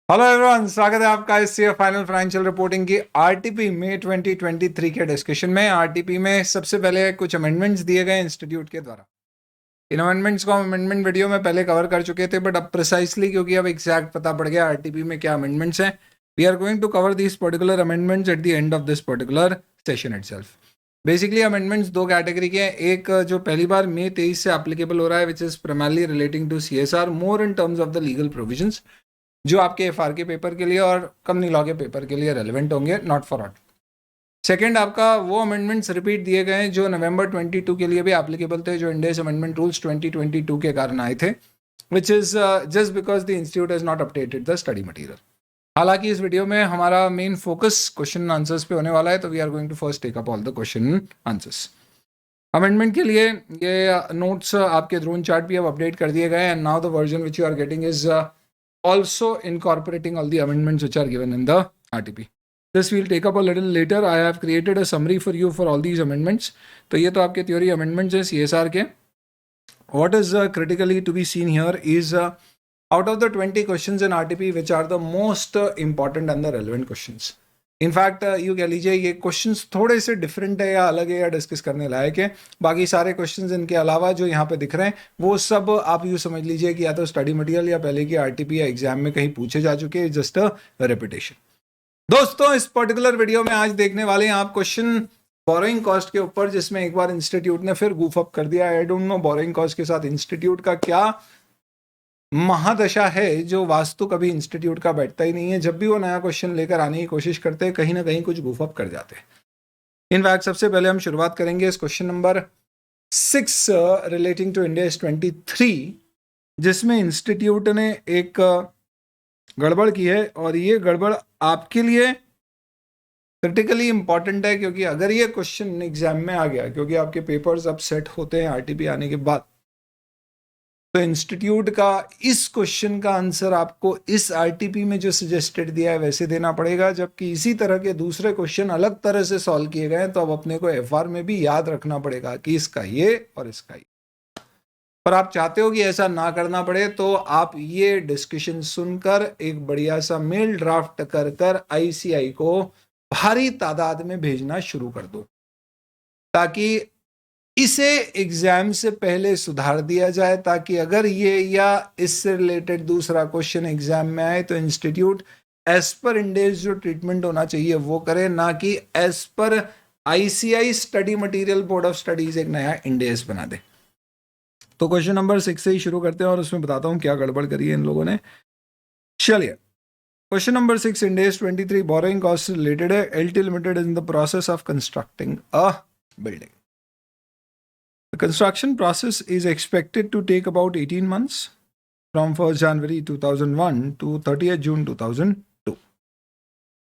Hello everyone, स्वागत है आपका इस फाइनल फाइनेंशियल रिपोर्टिंग की आरटीपी में 2023 के डिस्कशन में। आरटीपी में सबसे पहले कुछ अमेंडमेंट्स दिए गए इंस्टीट्यूट के द्वारा। इन अमेंडमेंट्स को हम अमेंडमेंट वीडियो में पहले कवर कर चुके थे, बट अब प्रिसाइसली क्योंकि अब एग्जैक्ट पता पड़ गया आरटीपी में क्या अमेंडमेंट्स हैं, we are going to cover this particular amendments at the end of this particular session itself. Basically amendments दो कैटेगरी के हैं। एक जो पहली बार मई 23 से एप्लीकेबल हो रहा है, which is primarily relating to CSR more in terms of the legal provisions, जो आपके एफआर के पेपर के लिए और कंपनी लॉ के पेपर के लिए रेलिवेंट होंगे, नॉट फॉर ऑट। सेकेंड, आपका वो अमेंडमेंट्स रिपीट दिए गए हैं जो नवंबर 22 के लिए भी एप्लीकेबल थे, जो इंडियस अमेंडमेंट रूल्स 2022 के कारण आए थे, which is just because the institute has not updated the study material. हालांकि इस वीडियो में हमारा मेन फोकस क्वेश्चन आंसर्स पे होने वाला है, तो we are going to first take up all the question answers. Amendment के लिए ये नोट्स आपके ड्रोन चार्ट भी अब अपडेट कर दिए गए हैं, and now the version which you are getting is also incorporating all the amendments which are given in the RTP. This we'll take up a little later. I have created a summary for you for all these amendments. तो ये तो आपके theory amendments हैं CSR के. What is critically to be seen here is out of the 20 questions in RTP, which are the most important and the relevant questions. In fact you कह लीजिए ये questions थोड़े से डिफरेंट है या अलग है या डिस्कस करने लायक है। बाकी सारे क्वेश्चंस इनके अलावा जो यहाँ पे दिख रहे हैं वो सब आप यूँ समझ लीजिए कि या तो स्टडी मटेरियल या पहले की आरटीपी या एग्जाम में कहीं पूछे जा चुके हैं, जस्ट अ रेपिटेशन। दोस्तों, इस पर्टिकुलर वीडियो में आज देखने वाले हैं आप क्वेश्चन बोरोइंग कॉस्ट के ऊपर, जिसमें एक बार इंस्टीट्यूट ने फिर गूफ अप कर दिया। I don't know borrowing cost के साथ इंस्टीट्यूट का क्या महादशा है, जो वास्तु कभी इंस्टीट्यूट का बैठता ही नहीं है। जब भी वो नया क्वेश्चन लेकर आने की कोशिश करते हैं, कहीं ना कहीं कुछ गूफ अप कर जाते हैं। इनफैक्ट सबसे पहले हम शुरुआत करेंगे इस question number 6 relating to India 23, जिसमें इंस्टीट्यूट ने एक गड़बड़ की है, और ये गड़बड़ आपके लिए क्रिटिकली इंपॉर्टेंट है, क्योंकि अगर ये क्वेश्चन एग्जाम में आ गया, क्योंकि आपके पेपर्स अब सेट होते हैं आरटीपी आने के बाद, तो इंस्टीट्यूट का इस क्वेश्चन का आंसर आपको इस आरटीपी में जो सजेस्टेड दिया है वैसे देना पड़ेगा, जबकि इसी तरह के दूसरे क्वेश्चन अलग तरह से सॉल्व किए गए हैं। तो अब अपने को एफआर में भी याद रखना पड़ेगा कि इसका ये और इसका ये। पर आप चाहते हो कि ऐसा ना करना पड़े, तो आप ये डिस्कशन सुनकर एक बढ़िया सा मेल ड्राफ्ट कर कर आईसीआई को भारी तादाद में भेजना शुरू कर दो, ताकि इसे एग्जाम से पहले सुधार दिया जाए, ताकि अगर ये या इससे रिलेटेड दूसरा क्वेश्चन एग्जाम में आए तो इंस्टीट्यूट एज पर इंडेस जो ट्रीटमेंट होना चाहिए वो करे, ना कि एज पर ICAI study material board of studies एक नया इंडेस बना दे। तो क्वेश्चन नंबर 6 से ही शुरू करते हैं और उसमें बताता हूं क्या गड़बड़ करी है इन लोगों ने। चलिए, question number 6, Ind AS 23 borrowing cost related है। LT limited is in the process of constructing a building. The construction process is expected to take about 18 months from 1st January 2001 to 30th June 2002.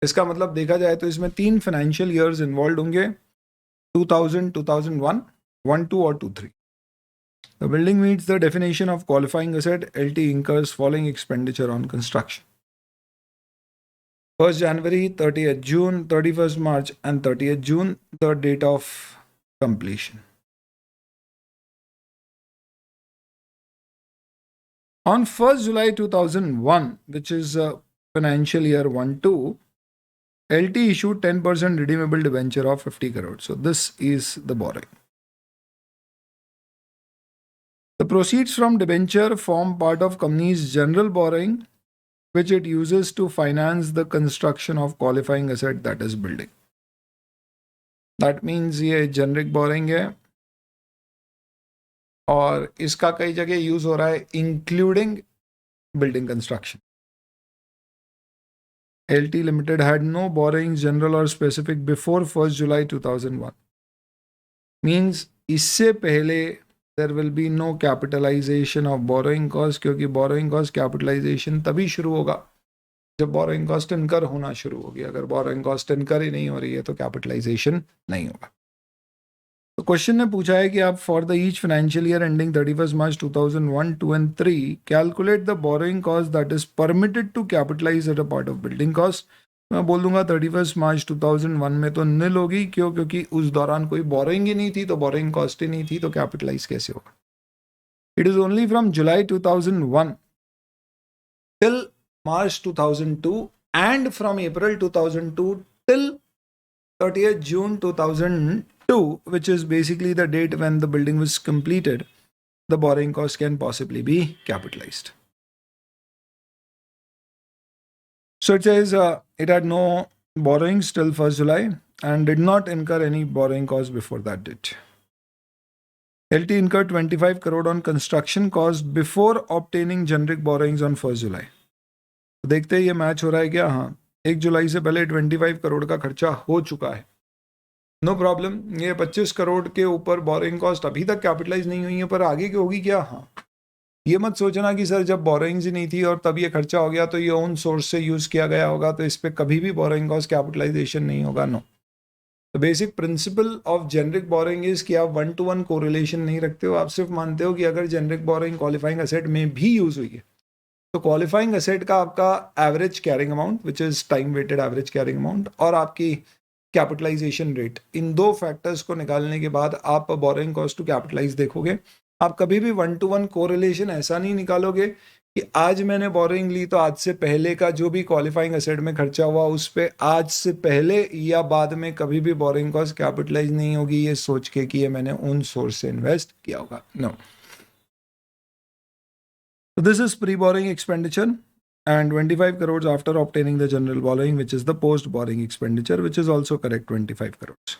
इसका मतलब देखा जाए तो इसमें 3 financial years involve होंगे, 2000, 2001, 12 और 23. The building meets the definition of qualifying asset. LT incurs following expenditure on construction: 1st January, 30th June, 31st March and 30th June, the date of completion. On 1st July 2001, which is financial year 1-2, LT issued 10% redeemable debenture of 50 crore. So this is the borrowing. The proceeds from debenture form part of company's general borrowing, which it uses to finance the construction of qualifying asset, that is building. That means ये generic borrowing है और इसका कई जगह use हो रहा है including building construction. LT Limited had no borrowings general or specific before 1st July 2001. Means इससे पहले there will be no capitalization of borrowing cost, क्योंकि borrowing cost capitalization तभी शुरू होगा जब borrowing cost incur होना शुरू होगी। अगर borrowing cost incur ही नहीं हो रही है तो capitalization नहीं होगा। तो क्वेश्चन ने पूछा है कि आप for the each financial year ending 31 March 2001, 2 and 3 calculate the borrowing cost that is permitted to capitalize at a part of building cost. मैं बोल दूंगा 31 मार्च 2001 में तो निल होगी, क्यों? क्योंकि उस दौरान कोई बोरोइंग ही नहीं थी, तो बोरोइंग कॉस्ट ही नहीं थी, तो कैपिटलाइज कैसे होगा? It is only from July 2001 till March 2002 and from April 2002 till 30th June 2002, which is basically the date when the building was completed, the borrowing cost can possibly be capitalized. So it says it had no borrowings till 1st July and did not incur any borrowing cost before that date. LT incurred 25 crore on construction cost before obtaining generic borrowings on 1st July. देखते हैं ये match हो रहा है क्या? हाँ, 1 जुलाई से पहले 25 करोड़ का खर्चा हो चुका है. No problem. ये 25 करोड़ के ऊपर बोरिंग कॉस्ट अभी तक कैपिटलाइज नहीं हुई है, पर आगे की होगी क्या? हाँ, ये मत सोचना कि सर जब बोरिंग्स ही नहीं थी और तब ये खर्चा हो गया तो ये ओन सोर्स से यूज किया गया होगा तो इस पर कभी भी बोरिंग कॉस्ट कैपिटलाइजेशन नहीं होगा. No. The basic principle of generic borrowing is कि आप 1-to-1 कोरिलेशन नहीं रखते हो. आप सिर्फ मानते हो कि अगर जेनरिक बोरिंग क्वालिफाइंग एसेट में भी यूज हुई है तो क्वालिफाइंग एसेट का आपका average carrying amount which is time weighted average carrying amount और आपकी कैपिटलाइजेशन रेट, इन दो फैक्टर्स को निकालने के बाद आप बोरिंग कॉस्ट टू कैपिटलाइज देखोगे. आप कभी भी 1-to-1 कोरिलेशन ऐसा नहीं निकालोगे कि आज मैंने बोरिंग ली तो आज से पहले का जो भी क्वालिफाइंग एसेट में खर्चा हुआ उस पे आज से पहले या बाद में कभी भी बोरिंग कॉस्ट कैपिटलाइज नहीं होगी ये सोच के कि ये मैंने उन सोर्स से इन्वेस्ट किया होगा. No. So this is pre-borrowing expenditure and 25 crores after obtaining the general borrowing, which is the post-borrowing expenditure, which is also correct, 25 crores.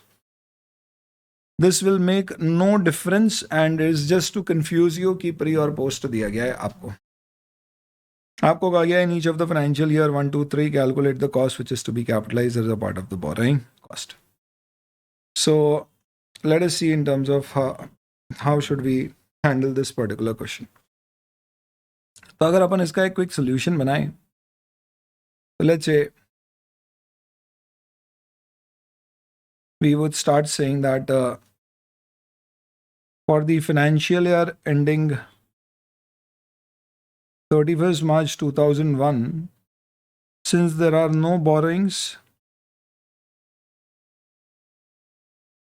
This will make no difference and is just to confuse you कि pre और post दिया गया है आपको. आपको कहा गया in each of the financial year 1, 2, 3 calculate the cost which is to be capitalized as a part of the borrowing cost. So let us see in terms of how should we handle this particular question. तो अगर अपन इसका एक quick solution बनाएं तो let's say we would start saying that for the financial year ending 31st March 2001, since there are no borrowings,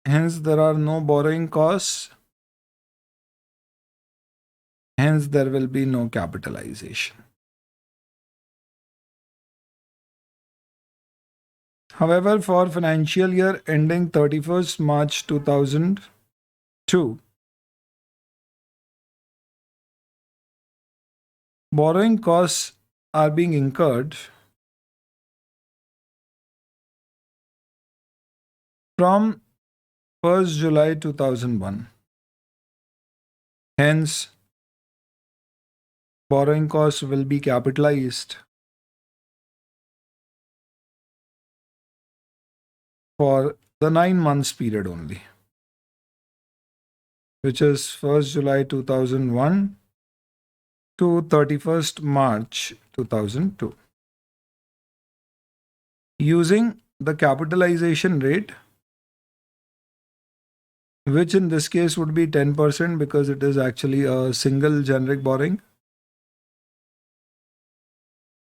hence there are no borrowing costs, hence there will be no capitalization. However, for financial year ending 31st March 2002, borrowing costs are being incurred from 1st July 2001. Hence, borrowing costs will be capitalized for the 9 months period only, which is 1st July 2001 to 31st March 2002. Using the capitalization rate, which in this case would be 10% because it is actually a single generic borrowing.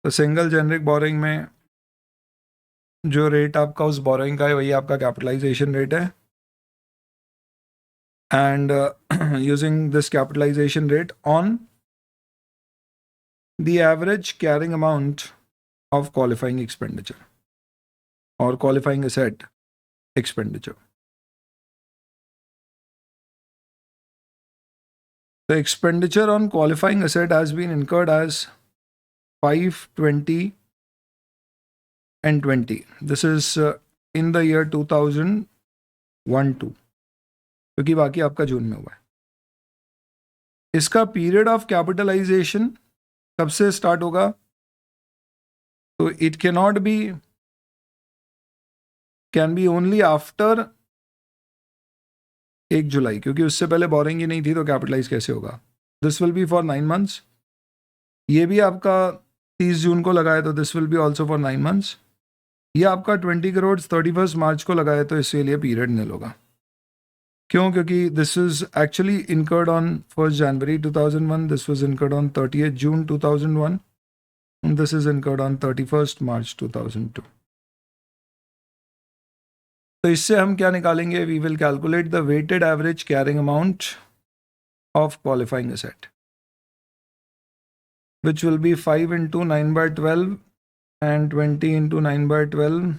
तो single generic boring में जो rate आपका उस boring का है वही आपका capitalisation rate है. And using this capitalisation rate on the average carrying amount of qualifying expenditure और qualifying asset expenditure. The expenditure on qualifying asset has been incurred as 5, 20 and 20. This is in the year 2001-2 क्योंकि बाकी आपका जून में हुआ है. इसका period of capitalisation कब से स्टार्ट होगा? तो it can be only after 1 जुलाई क्योंकि उससे पहले बोरिंग ही नहीं थी तो कैपिटलाइज कैसे होगा? This will be for 9 months. ये भी आपका 30 जून को लगाए तो this will be also for 9 months. ये आपका 20 करोड़ 31 मार्च को लगाए तो इसके लिए पीरियड निल होगा. क्यों? क्योंकि this is actually incurred on 1st January 2001, this was incurred on 30th June 2001 and this is incurred on 31st March 2002. तो इससे हम क्या निकालेंगे? We will calculate the weighted average carrying amount of qualifying asset. which will be 5 into 9 by 12 and 20 into 9 by 12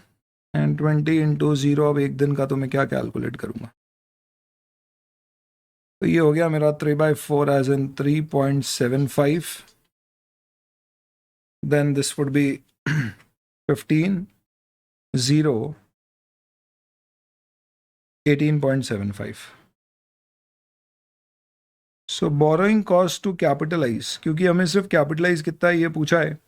and 20 into 0. अब एक दिन का तो मैं क्या कैलकुलेट करूँगा, तो ये हो गया मेरा 3 by 4 as in 3.75. Then this would be 15, 0, 18.75. So borrowing cost to capitalize, क्योंकि हमें सिर्फ कैपिटलाइज कितना है ये पूछा है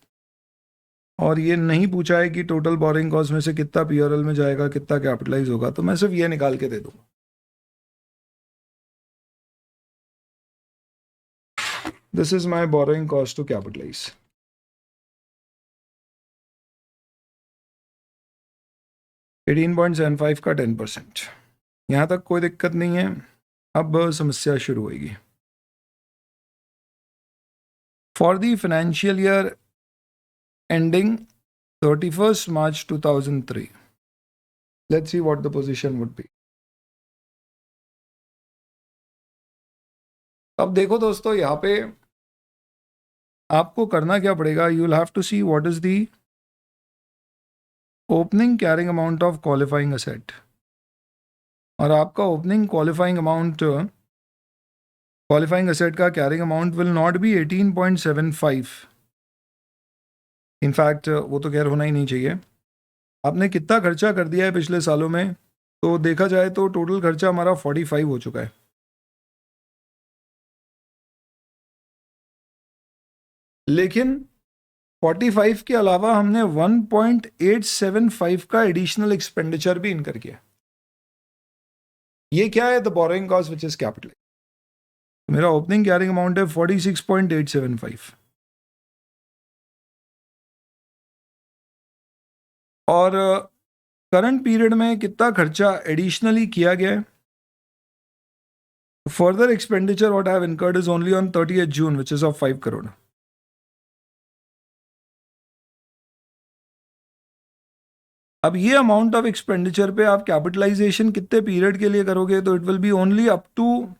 और ये नहीं पूछा है कि टोटल बोरिंग कॉस्ट में से कितना पीआरएल में जाएगा, कितना कैपिटलाइज होगा, तो मैं सिर्फ ये निकाल के दे दूंगा. This is my borrowing cost to capitalize. $18.75 का 10%. यहां तक कोई दिक्कत नहीं है. अब समस्या शुरू होगी. For the financial year ending 31st March 2003. Let's see what the position would be. अब देखो दोस्तों, यहाँ पे आपको करना क्या पड़ेगा, you will have to see what is the opening carrying amount of qualifying asset. और आपका ओपनिंग क्वालिफाइंग असेट का carrying amount will not be 18.75. In fact वो तो खैर होना ही नहीं चाहिए. आपने कितना खर्चा कर दिया है पिछले सालों में, तो देखा जाए तो टोटल खर्चा हमारा 45 हो चुका है. लेकिन 45 के अलावा हमने 1.875 का एडिशनल एक्सपेंडिचर भी इनकर किया. ये क्या है, the borrowing cost which is capital. मेरा ओपनिंग कैरिंग अमाउंट है 46.875 और करंट पीरियड में कितना खर्चा एडिशनली किया गया है. Further expenditure what I have incurred is only on 30th June which is of 5 crore. अब ये अमाउंट ऑफ एक्सपेंडिचर पे आप कैपिटलाइजेशन कितने पीरियड के लिए करोगे, तो it will be only up to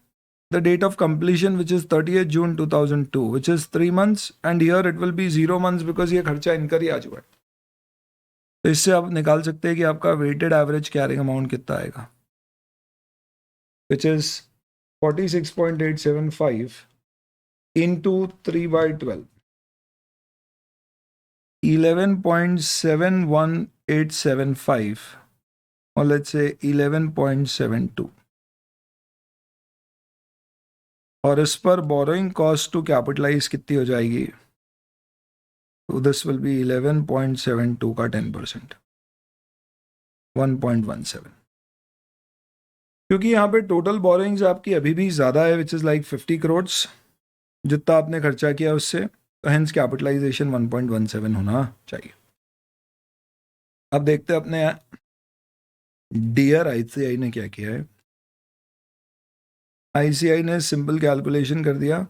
the date of completion which is 30th June 2002 which is 3 months and here it will be 0 months because ये खर्चा इनकर ही आ चुका है. तो इससे आप निकाल सकते हैं कि आपका वेटेड एवरेज कैरिंग अमाउंट कितना आएगा, which is 46.875 into 3 by 12, 11.71875 or let's say 11.72. और इस पर बोरोइंग कॉस्ट टू कैपिटलाइज कितनी हो जाएगी, तो दिस विल बी 11.72 का 10%, 1.17. क्योंकि यहाँ पे टोटल बोरोइंग्स आपकी अभी भी ज़्यादा है विच इज़ लाइक 50 crores जितना आपने खर्चा किया उससे, तो हेंस कैपिटलाइजेशन 1.17 होना चाहिए. अब देखते हैं अपने डियर आईसीआई ने क्या किया है. आईसीआई ने सिंपल कैलकुलेशन कर दिया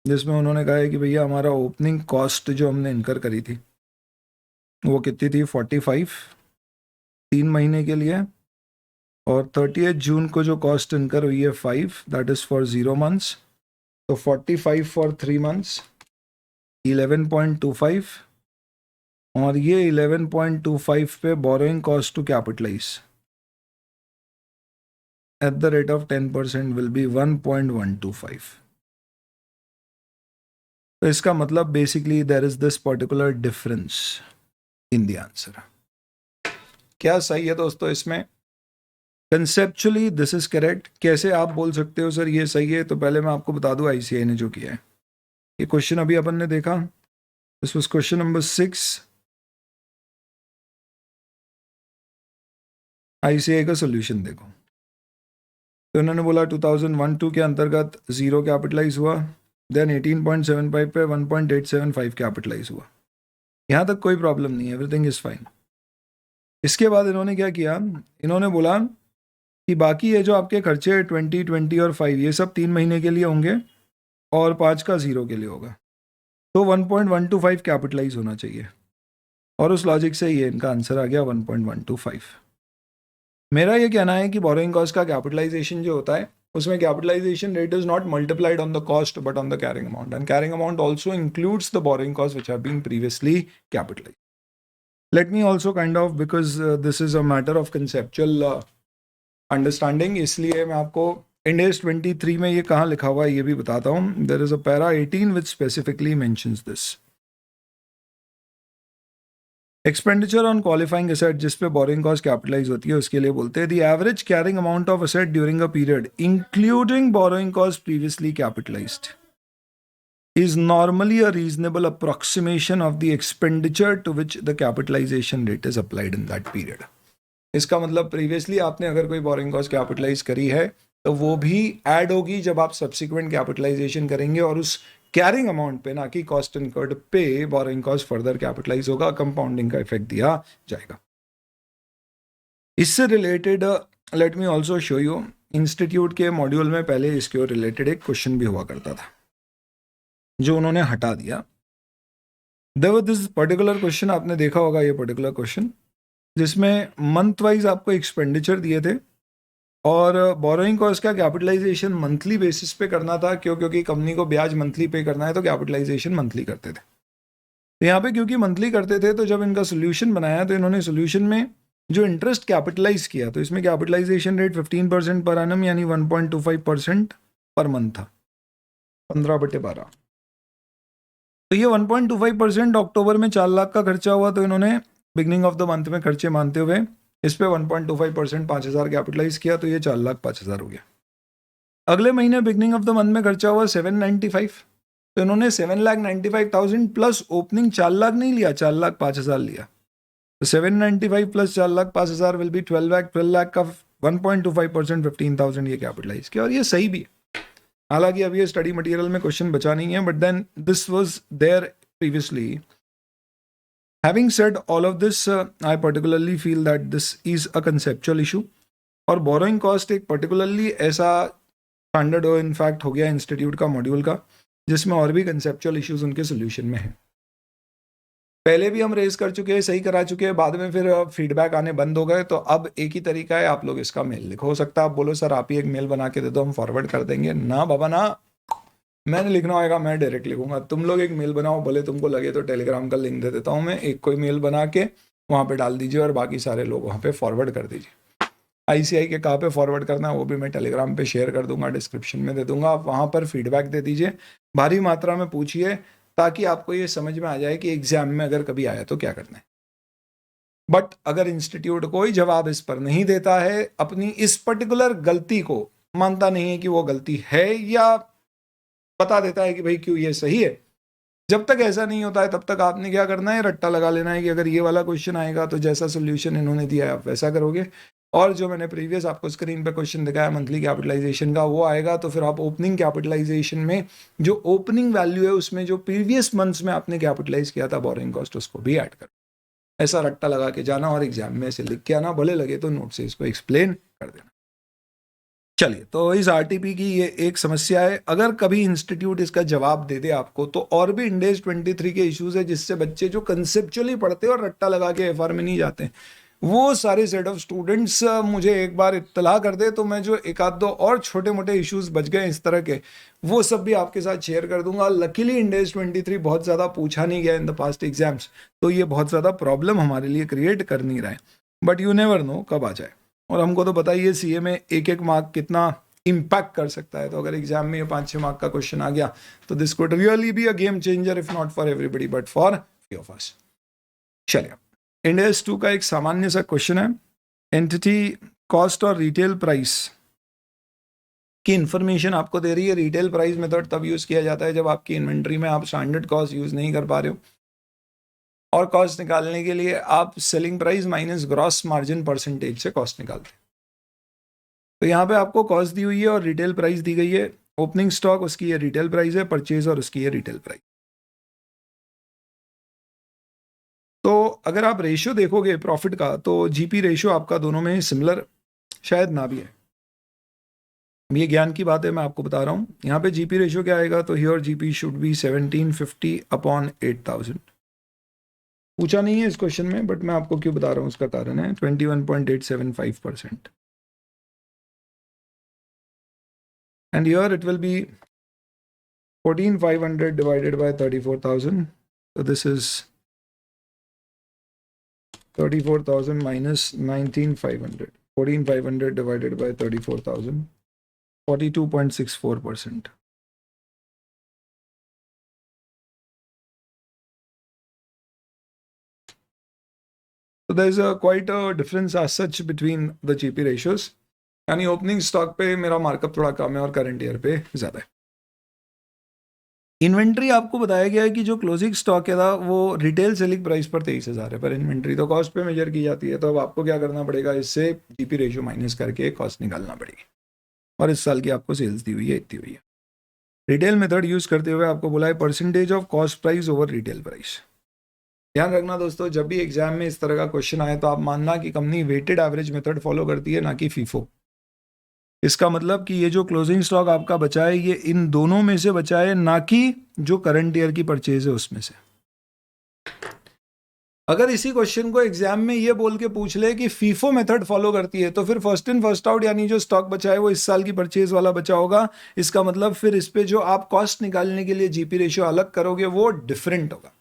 जिसमें उन्होंने कहा है कि भैया हमारा ओपनिंग कॉस्ट जो हमने इनकर करी थी वो कितनी थी, 45 3 महीने के लिए, और 30th June को जो कॉस्ट इनकर हुई है 5, दैट इज फॉर 0 months. तो 45 फॉर 3 months 11.25 और ये 11.25 पे borrowing cost to capitalize at the rate of 10% will be 1.125. तो इसका मतलब basically there is this particular difference in the answer. क्या सही है दोस्तों इसमें? Conceptually this is correct. कैसे आप बोल सकते हो सर ये सही है, तो पहले मैं आपको बता दूं आईसीआई ने जो किया है. ये क्वेश्चन अभी अपन ने देखा, this was question number 6. ICI का सोल्यूशन देखो. तो उन्होंने बोला 2001-2 के अंतर्गत 0 कैपिटलाइज हुआ, देन 18.75 पे 1.875 कैपिटलाइज हुआ. यहाँ तक कोई प्रॉब्लम नहीं है, एवरीथिंग इज फाइन. इसके बाद इन्होंने क्या किया, इन्होंने बोला कि बाकी ये जो आपके खर्चे 20, 20 और 5 ये सब 3 महीने के लिए होंगे और 5 का 0 के लिए होगा, तो 1.125 कैपिटलाइज होना चाहिए. और उस लॉजिक से ये इनका आंसर आ गया 1.125. मेरा ये कहना है कि बोरोइंग कॉस्ट का कैपिटलाइजेशन जो होता है उसमें capitalization rate is not multiplied on the cost but on the carrying amount, and carrying amount also includes the borrowing cost which have been previously capitalized. Let me also kind of, because this is a matter of conceptual understanding, इसलिए मैं आपको Ind AS 23 में ये कहाँ लिखा हुआ है ये भी बताता हूँ. There is a para 18 which specifically mentions this. Expenditure on qualifying asset जिस पे borrowing cost capitalize होती है उसके लिए बोलते हैं the average carrying amount of asset during a period including borrowing cost previously capitalized is normally a reasonable approximation of the expenditure to which the capitalization rate is applied in that period. इसका मतलब previously आपने अगर कोई borrowing cost capitalise करी है तो वो भी ऐड होगी जब आप सब्सिक्वेंट कैपिटलाइजेशन करेंगे, और उस कैरिंग अमाउंट पे ना कि कॉस्ट इनकर्ड पे बोरिंग कॉस्ट फर्दर कैपिटलाइज होगा, कंपाउंडिंग का इफेक्ट दिया जाएगा. इससे related let me also show you, institute के मॉड्यूल में पहले इसके रिलेटेड एक क्वेश्चन भी हुआ करता था जो उन्होंने हटा दिया. There was this particular question, आपने देखा होगा ये पर्टिकुलर क्वेश्चन, जिसमें मंथ वाइज आपको एक्सपेंडिचर दिए थे और बोरोइंग कॉस्ट का कैपिटलाइजेशन मंथली बेसिस पे करना था. क्योंकि कंपनी को ब्याज मंथली पे करना है तो कैपिटलाइजेशन मंथली करते थे. तो यहाँ पे क्योंकि मंथली करते थे तो जब इनका सोल्यूशन बनाया तो इन्होंने सोल्यूशन में जो इंटरेस्ट कैपिटलाइज किया तो इसमें कैपिटलाइजेशन रेट 15% पर एनम यानी 1.25% पर मंथ था, 15/12. तो ये 1.25% अक्टूबर में 4 लाख का खर्चा हुआ, तो इन्होंने बिगनिंग ऑफ द मंथ में खर्चे मानते हुए इस पे 1.25% 5,000 कैपिटलाइज किया, तो ये 4,05,000 हो गया. अगले महीने बिगनिंग ऑफ द मंथ में खर्चा हुआ 795, तो इन्होंने 7,95,000 प्लस ओपनिंग 4 लाख नहीं लिया, 4,05,000 लिया. तो 795 plus 4,05,000 will be 12 lakh. 12 lakh का 1.25% 15,000 ये कैपिटलाइज किया, और ये सही भी है. हालांकि अब ये स्टडी मटेरियल में क्वेश्चन बचा नहीं है, but then this was there previously. Having said all of this, I particularly feel that this is a conceptual issue, और बोरोइंग कॉस्ट एक पर्टिकुलरली ऐसा स्टैंडर्ड इनफैक्ट हो गया इंस्टीट्यूट का मॉड्यूल का जिसमें और भी कंसेप्चुअल इश्यूज उनके सोल्यूशन में है. पहले भी हम रेज कर चुके हैं, सही करा चुके हैं, बाद में फिर फीडबैक आने बंद हो गए. तो अब एक ही तरीका है, आप लोग इसका मेल लिखो. हो सकता है आप बोलो सर आप ही एक मेल बना के दे दो, हम फॉरवर्ड कर देंगे. ना बाबा ना, मैंने लिखना होगा, मैं डायरेक्ट लिखूंगा. तुम लोग एक मेल बनाओ, भले तुमको लगे तो टेलीग्राम का लिंक दे देता हूँ मैं. एक कोई मेल बना के वहाँ पे डाल दीजिए और बाकी सारे लोग वहाँ पे फॉरवर्ड कर दीजिए. ICI के कहाँ पे फॉरवर्ड करना है वो भी मैं टेलीग्राम पे शेयर कर दूंगा, डिस्क्रिप्शन में दे दूंगा. आप वहाँ पर फीडबैक दे दीजिए, भारी मात्रा में पूछिए, ताकि आपको ये समझ में आ जाए कि एग्जाम में अगर कभी आया तो क्या करना है. बट अगर इंस्टीट्यूट कोई जवाब इस पर नहीं देता है, अपनी इस पर्टिकुलर गलती को मानता नहीं है कि वो गलती है, या बता देता है कि भाई क्यों ये सही है, जब तक ऐसा नहीं होता है तब तक आपने क्या करना है, रट्टा लगा लेना है कि अगर ये वाला क्वेश्चन आएगा तो जैसा सोल्यूशन इन्होंने दिया है आप वैसा करोगे, और जो मैंने प्रीवियस आपको स्क्रीन पे क्वेश्चन दिखाया मंथली कैपिटलाइजेशन का वो आएगा. तो फिर आप ओपनिंग कैपिटलाइजेशन में जो ओपनिंग वैल्यू है उसमें जो प्रीवियस मंथ्स में आपने कैपिटलाइज किया था बोरिंग कॉस्ट उसको भी ऐड करो. ऐसा रट्टा लगा के जाना और एग्जाम में ऐसे लिख के आना, भले लगे तो नोट से इसको एक्सप्लेन कर देना. चलिए, तो इस RTP की ये एक समस्या है. अगर कभी इंस्टीट्यूट इसका जवाब दे दे आपको, तो और भी इंड AS 23 के इश्यूज है जिससे बच्चे जो कंसेप्चुअली पढ़ते हैं और रट्टा लगा के FR में नहीं जाते, वो सारे सेट ऑफ स्टूडेंट्स मुझे एक बार इत्तला कर दे, तो मैं जो एक आध दो और छोटे मोटे इश्यूज बच गए इस तरह के, वो सब भी आपके साथ शेयर कर दूंगा. लकीली इंड AS 23 बहुत ज़्यादा पूछा नहीं गया इन द पास्ट एग्जाम्स, तो ये बहुत ज़्यादा प्रॉब्लम हमारे लिए क्रिएट कर नहीं रहा है. बट यू नेवर नो कब आ जाए, और हमको तो बताइए CA में एक मार्क कितना इम्पैक्ट कर सकता है. तो अगर एग्जाम में ये 5-6 मार्क का क्वेश्चन आ गया तो this could really be a game changer, if not for everybody but for few of us. चलिए, इंड AS 2 का एक सामान्य सा क्वेश्चन है. एंटिटी कॉस्ट और रिटेल प्राइस की इंफॉर्मेशन आपको दे रही है. रिटेल प्राइस मेथड तब यूज किया जाता है जब आपकी इन्वेंट्री में आप स्टैंडर्ड कॉस्ट यूज नहीं कर पा रहे हो, और कॉस्ट निकालने के लिए आप selling price minus gross margin percentage से कॉस्ट निकालते हैं. तो यहाँ पे आपको कॉस्ट दी हुई है और रिटेल प्राइस दी गई है. ओपनिंग स्टॉक उसकी ये रिटेल प्राइस है, परचेज और उसकी ये रिटेल प्राइस. तो अगर आप रेशियो देखोगे प्रॉफिट का, तो GP रेशियो आपका दोनों में सिमिलर शायद ना भी है. ये ज्ञान की बात है, मैं आपको बता रहा हूँ. यहाँ पे GP रेशियो क्या आएगा, तो हियर GP शुड बी 1750/8000. पूछा नहीं है इस क्वेश्चन में, बट मैं आपको क्यों बता रहा हूँ उसका कारण है 21.875%. and here it will be 14,500 divided by 34,000. So this is 34,000 minus 19,500. 14,500 divided by 34,000. 42.64%. So there is quite a difference as such between the GP ratios. यानी ओपनिंग स्टॉक पे मेरा मार्कअप थोड़ा कम है और करंट ईयर पे ज़्यादा है. इन्वेंट्री आपको बताया गया है कि जो क्लोजिंग स्टॉक है था वो रिटेल सेलिंग प्राइस पर 23,000 है, पर इन्वेंट्री तो कॉस्ट पे मेजर की जाती है. तो अब आपको क्या करना पड़ेगा, इससे जीपी रेशियो माइनस करके कॉस्ट निकालना पड़ेगी. और इस साल की आपको सेल्स दी हुई है, इतनी हुई है. रिटेल मेथड यूज करते हुए आपको बोला है percentage of cost price over retail price. ध्यान रखना दोस्तों, जब भी एग्जाम में इस तरह का क्वेश्चन आए तो आप मानना कि company weighted average method follow करती है, ना कि फीफो. इसका मतलब कि ये जो क्लोजिंग स्टॉक आपका बचा है ये इन दोनों में से बचा है, ना कि जो करंट ईयर की परचेज है उसमें से. अगर इसी क्वेश्चन को एग्जाम में ये बोल के पूछ ले कि फीफो मेथड फॉलो करती है, तो फिर फर्स्ट इन फर्स्ट आउट यानी जो स्टॉक बचा है वो इस साल की परचेज वाला बचा होगा. इसका मतलब फिर इस पे जो आप कॉस्ट निकालने के लिए जीपी रेशियो अलग करोगे वो डिफरेंट होगा.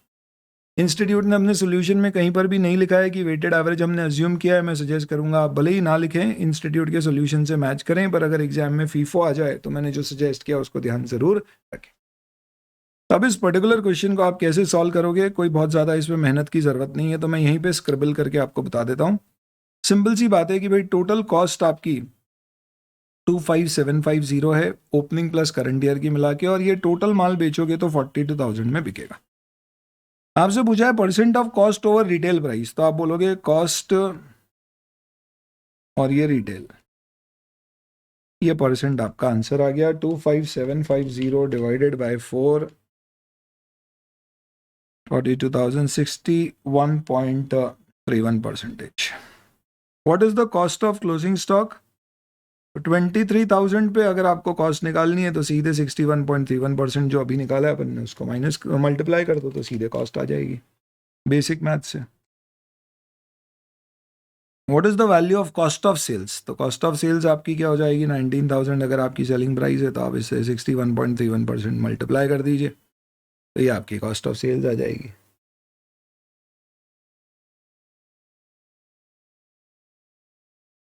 इंस्टीट्यूट ने अपने सोल्यूशन में कहीं पर भी नहीं लिखा है कि वेटेड एवरेज हमने अज्यूम किया है. मैं सजेस्ट करूंगा आप भले ही ना लिखें, इंस्टीट्यूट के सोल्यूशन से मैच करें, पर अगर एग्जाम में फीफो आ जाए तो मैंने जो सजेस्ट किया उसको ध्यान जरूर रखें. अब इस पर्टिकुलर क्वेश्चन को आप कैसे सॉल्व करोगे, कोई बहुत ज़्यादा इसमें मेहनत की ज़रूरत नहीं है, तो मैं यहीं पे स्क्रिबल करके आपको बता देता हूँ. सिंपल सी बात है कि भाई टोटल कॉस्ट आपकी 25,750 है ओपनिंग प्लस करंट ईयर की मिला के, और ये टोटल माल बेचोगे तो 42,000 में बिकेगा. आपसे पूछा है percent of cost over retail price, तो आप बोलोगे कॉस्ट और ये रिटेल, ये परसेंट आपका आंसर आ गया. 25,750 divided by 4, 42,000, 61.31%. What is the cost of closing stock? 23,000 पे अगर आपको कॉस्ट निकालनी है तो सीधे 61.31% जो अभी निकाला है अपन ने उसको माइनस मल्टीप्लाई कर दो तो सीधे कॉस्ट आ जाएगी, बेसिक मैथ से. What is the value of cost of sales? तो कॉस्ट ऑफ सेल्स आपकी क्या हो जाएगी, 19,000 अगर आपकी सेलिंग प्राइस है तो आप इससे 61.31% मल्टीप्लाई कर दीजिए, तो ये आपकी कॉस्ट ऑफ सेल्स आ जाएगी.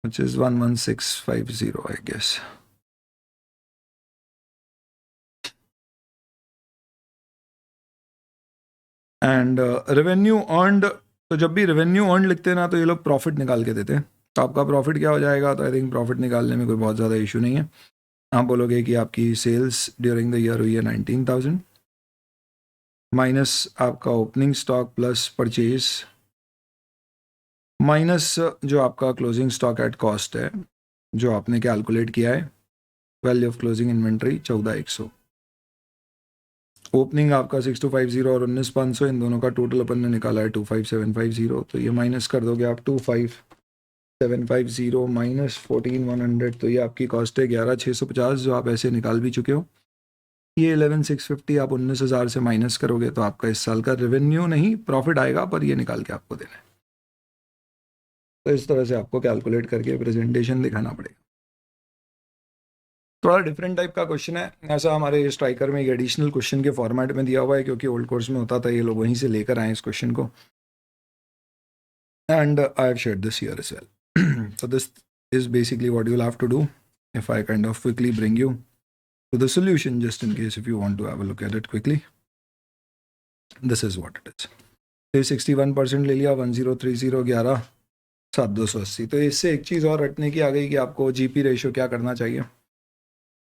which is 11650 I guess. And revenue earned, तो जब भी रेवेन्यू अर्न लिखते हैं ना तो ये लोग प्रॉफिट निकाल के देते हैं. तो आपका प्रॉफिट क्या हो जाएगा, तो आई थिंक प्रॉफिट निकालने में कोई बहुत ज़्यादा इशू नहीं है. आप बोलोगे कि आपकी सेल्स ड्यूरिंग द ईयर हुई है 19,000 माइनस आपका opening stock plus purchase minus जो आपका क्लोजिंग स्टॉक एट कॉस्ट है जो आपने कैलकुलेट किया है, value of closing inventory 14,100. Opening आपका 6250 और 19,500, इन दोनों का टोटल अपन ने निकाला है 25,750. तो ये माइनस कर दोगे आप 25,750 माइनस 14,100, तो ये आपकी कॉस्ट है 11,650 जो आप ऐसे निकाल भी चुके हो. ये 11,650 आप 19,000 से माइनस करोगे तो आपका इस साल का रेवेन्यू नहीं प्रॉफिट आएगा, पर ये निकाल के आपको देना है. तो इस तरह से आपको कैलकुलेट करके प्रेजेंटेशन दिखाना पड़ेगा. थोड़ा डिफरेंट टाइप का क्वेश्चन है, ऐसा हमारे स्ट्राइकर में एक एडिशनल क्वेश्चन के फॉर्मेट में दिया हुआ है, क्योंकि ओल्ड कोर्स में होता था, ये लोग वहीं से लेकर आए इस क्वेश्चन को. And I have shared this here as well. So this is basically what you'll have to do. If I kind of quickly bring you to the solution, just in case if you want to have a look at it quickly, this is what it is. तो 61% ले लिया, 1030 11 7280. तो इससे एक चीज़ और रटने की आ गई कि आपको जीपी रेशियो क्या करना चाहिए,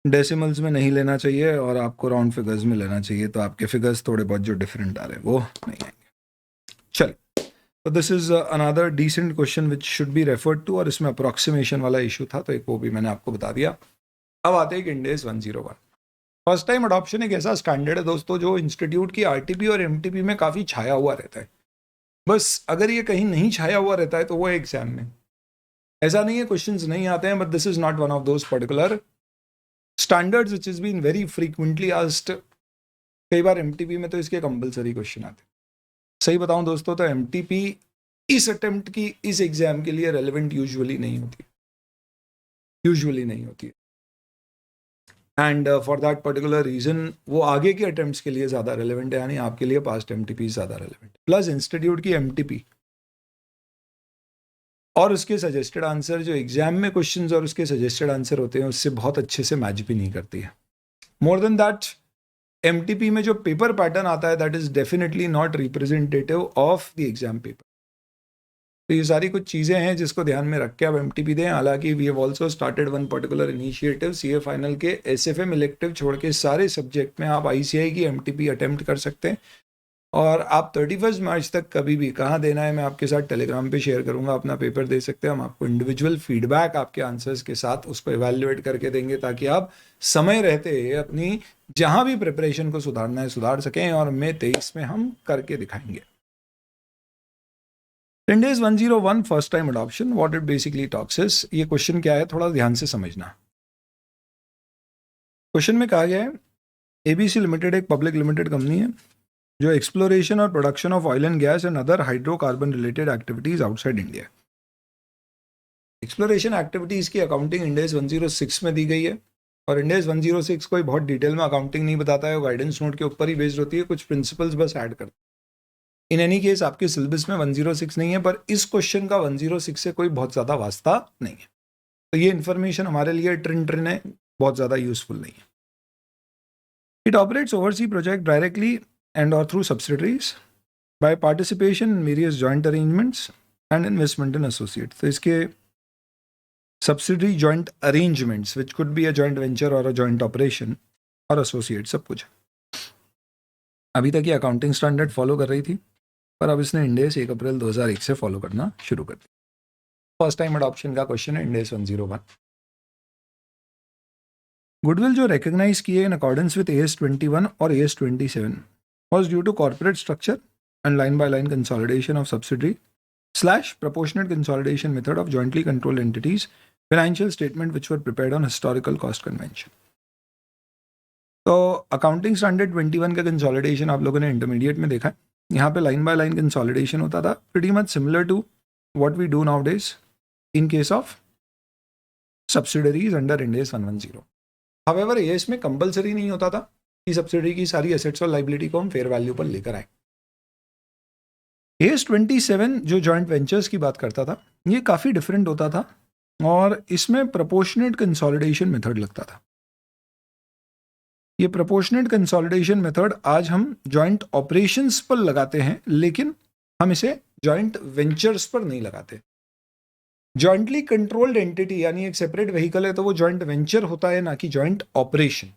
डेसिमल्स में नहीं लेना चाहिए और आपको राउंड फिगर्स में लेना चाहिए. तो आपके फिगर्स थोड़े बहुत जो डिफरेंट आ रहे हैं वो नहीं आएंगे. चलिए, तो this is another decent question which should be referred to, और इसमें अप्रॉक्सीमेशन वाला इशू था तो एक वो भी मैंने आपको बता दिया. अब आते हैं कि इंडेस 101. फर्स्ट टाइम अडॉप्शन एक ऐसा स्टैंडर्ड है दोस्तों जो इंस्टीट्यूट की आरटीपी और एमटीपी में काफ़ी छाया हुआ रहता है. बस अगर ये कहीं नहीं छाया हुआ रहता है तो वो एग्जाम में, ऐसा नहीं है क्वेश्चंस नहीं आते हैं, but this is not one of those particular standards which is been very frequently asked. कई बार एमटीपी में तो इसके कंपलसरी क्वेश्चन आते हैं. सही बताऊं दोस्तों तो एमटीपी इस अटेम्प्ट की इस एग्जाम के लिए रेलेवेंट यूजुअली नहीं होती है. And for that particular reason वो आगे के अटेम्प्ट्स के लिए ज़्यादा रेलिवेंट है, यानी आपके लिए पास्ट एमटीपी ज़्यादा रेलिवेंट। प्लस इंस्टीट्यूट की एमटीपी और उसके सजेस्टेड आंसर जो एग्जाम में क्वेश्चंस और उसके सजेस्टेड आंसर होते हैं उससे बहुत अच्छे से मैच भी नहीं करती है। मोर देन दैट, एमटीपी में जो पेपर पैटर्न आता है that is definitely not representative of the exam paper. तो ये सारी कुछ चीज़ें हैं जिसको ध्यान में रख के आप एमटीपी दें। हालांकि we have also started one particular initiative, CA final के एसएफएम इलेक्टिव छोड़ के सारे सब्जेक्ट में आप आईसीआई की एमटीपी अटेम्प्ट कर सकते हैं। और आप 31 मार्च तक कभी भी कहाँ देना है मैं आपके साथ टेलीग्राम पे शेयर करूंगा, अपना पेपर दे सकते हैं। हम आपको इंडिविजुअल फीडबैक आपके आंसर्स के साथ उसको एवेल्युएट करके देंगे ताकि आप समय रहते अपनी जहां भी प्रिपरेशन को सुधारना है सुधार सकें। और मई 23 में हम करके दिखाएंगे। 10 days 101 first time adoption, what it basically talks is. ये क्वेश्चन क्या है थोड़ा ध्यान से समझना। क्वेश्चन में कहा गया है एबीसी लिमिटेड एक पब्लिक लिमिटेड कंपनी है जो एक्सप्लोरेशन और production of oil and gas and other hydrocarbon related activities outside India. Exploration activities की अकाउंटिंग इंडेस 106 में दी गई है और इंडेस 106 कोई बहुत डिटेल में अकाउंटिंग नहीं बताता है, वो गाइडेंस नोट के ऊपर ही बेस्ड होती है, कुछ प्रिंसिपल्स बस ऐड करते हैं। इन एनी केस आपके सिलेबस में 106 नहीं है, पर इस क्वेश्चन का 106 से कोई बहुत ज़्यादा वास्ता नहीं है। तो ये इन्फॉर्मेशन हमारे लिए ट्रिन है, बहुत ज़्यादा यूजफुल नहीं है। It operates oversee project directly and or through subsidiaries by participation in various joint arrangements and investment in associates. तो इसके subsidiary joint arrangements which could be a joint venture or a joint operation और associate सब कुछ। अभी तक ये accounting standard follow कर रही थी पर अब इसने इंडेस 1 अप्रैल 2001 से फॉलो करना शुरू कर दिया। फर्स्ट टाइम अडॉप्शन का क्वेश्चन है इंडेस 101। गुडविल जो रिकॉग्नाइज किए इन अकॉर्डेंस विद AS 21 और AS 27 was due to corporate structure and line-by-line consolidation of subsidiary/proportionate consolidation method of jointly controlled entities financial statement which were prepared on historical cost convention. तो accounting standard 21 का consolidation आप लोगों ने intermediate में देखा है। यहाँ पे लाइन बाय लाइन कंसोलिडेशन होता था, pretty much similar to what we do nowadays in case of subsidiaries under Ind AS 110। However AS में कंपलसरी नहीं होता था कि सब्सिडी की सारी एसेट्स और लाइबिलिटी को हम फेयर वैल्यू पर लेकर आए। AS 27 जो जॉइंट वेंचर्स की बात करता था ये काफ़ी डिफरेंट होता था और इसमें प्रोपोर्शनेट कंसोलिडेशन मेथड लगता था। ये प्रोपोर्शनेट कंसोलिडेशन मेथड आज हम जॉइंट ऑपरेशंस पर लगाते हैं, लेकिन हम इसे जॉइंट वेंचर्स पर नहीं लगाते। जॉइंटली कंट्रोल्ड एंटिटी यानी एक सेपरेट व्हीकल है तो वो जॉइंट वेंचर होता है, ना कि जॉइंट ऑपरेशन।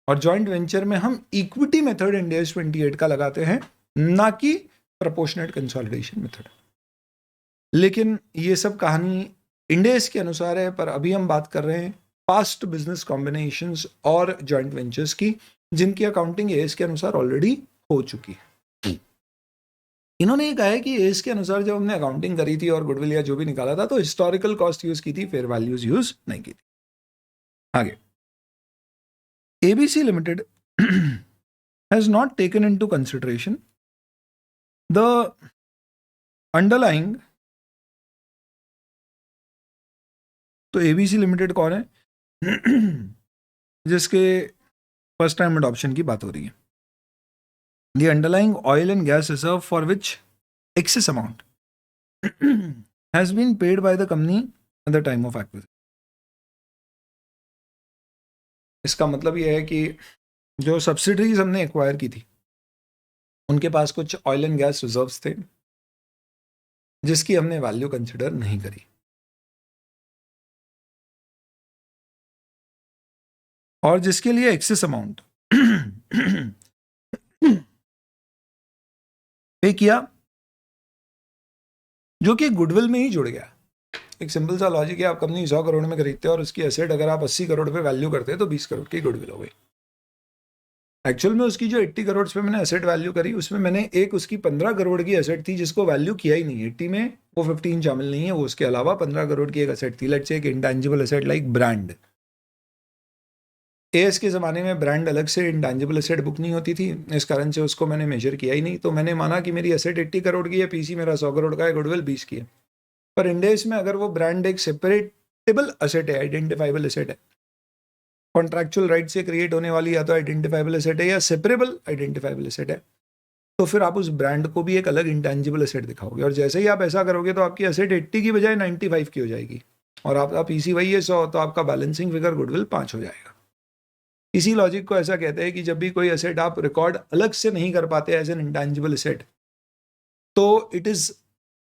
और जॉइंट वेंचर में हम इक्विटी मेथड इंडेस 28 का लगाते हैं, ना कि प्रोपोर्शनेट कंसोलिडेशन मेथड। लेकिन ये सब कहानी इंडेस के अनुसार है, पर अभी हम बात कर रहे हैं पास्ट बिजनेस कॉम्बिनेशंस और जॉइंट वेंचर्स की, जिनकी अकाउंटिंग एएस के अनुसार ऑलरेडी हो चुकी है। इन्होंने ये कहा है कि एएस के अनुसार जब हमने अकाउंटिंग करी थी और गुडविल या जो भी निकाला था तो हिस्टोरिकल कॉस्ट यूज की थी, फेयर वैल्यूज यूज नहीं की थी। आगे, ABC Limited has not taken into consideration the underlying, तो ABC Limited कौन है जिसके फर्स्ट टाइम अडॉप्शन की बात हो रही है। The underlying oil and gas reserve for which excess amount has been paid by the company at the time of acquisition. इसका मतलब यह है कि जो सब्सिडरीज हमने एक्वायर की थी उनके पास कुछ ऑयल एंड गैस रिजर्व्स थे जिसकी हमने वैल्यू कंसिडर नहीं करी, और जिसके लिए एक्सेस अमाउंट पे किया जो कि गुडविल में ही जुड़ गया। एक सिंपल सा लॉजिक है, आप कंपनी 100 करोड़ में खरीदते हैं और उसकी एसेट अगर आप 80 करोड़ पे वैल्यू करते हैं तो 20 करोड़ की गुडविल हो गई। एक्चुअल में उसकी जो 80 करोड़ पे मैंने एसेट वैल्यू करी उसमें मैंने एक उसकी 15 करोड़ की एसेट थी जिसको वैल्यू किया ही नहीं। 80 में वो 15 शामिल नहीं है, वो उसके अलावा 15 करोड़ की एक एसेट थी। लेट्स से एक intangible asset like brand. As के ज़माने में ब्रांड अलग से इंटेंजिबल एसेट बुक नहीं होती थी, इस कारण से उसको मैंने मेजर किया ही नहीं। तो मैंने माना कि मेरी एसेट 80 करोड़ की है, पीसी मेरा 100 करोड़ का है, गुडविल 20 की है। पर इंडेस में अगर वो ब्रांड एक सेपरेटेबल एसेट है, आइडेंटिफाइबल एसेट है, कॉन्ट्रैक्चुअल राइट से क्रिएट होने वाली या तो आइडेंटिफाइबल एसेट है या सेपरेबल आइडेंटिफाइबल एसेट है, तो फिर आप उस ब्रांड को भी एक अलग इंटेंजिबल एसेट दिखाओगे। और जैसे ही आप ऐसा करोगे तो आपकी एसेट 80 की बजाय 95 की हो जाएगी, और आपका पीसी वही है 100, तो आपका बैलेंसिंग फिगर गुडविल 5 हो जाएगा। इसी लॉजिक को ऐसा कहते हैं कि जब भी कोई एसेट आप रिकॉर्ड अलग से नहीं कर पाते एज एन इंटेंजिबल एसेट, तो इट इज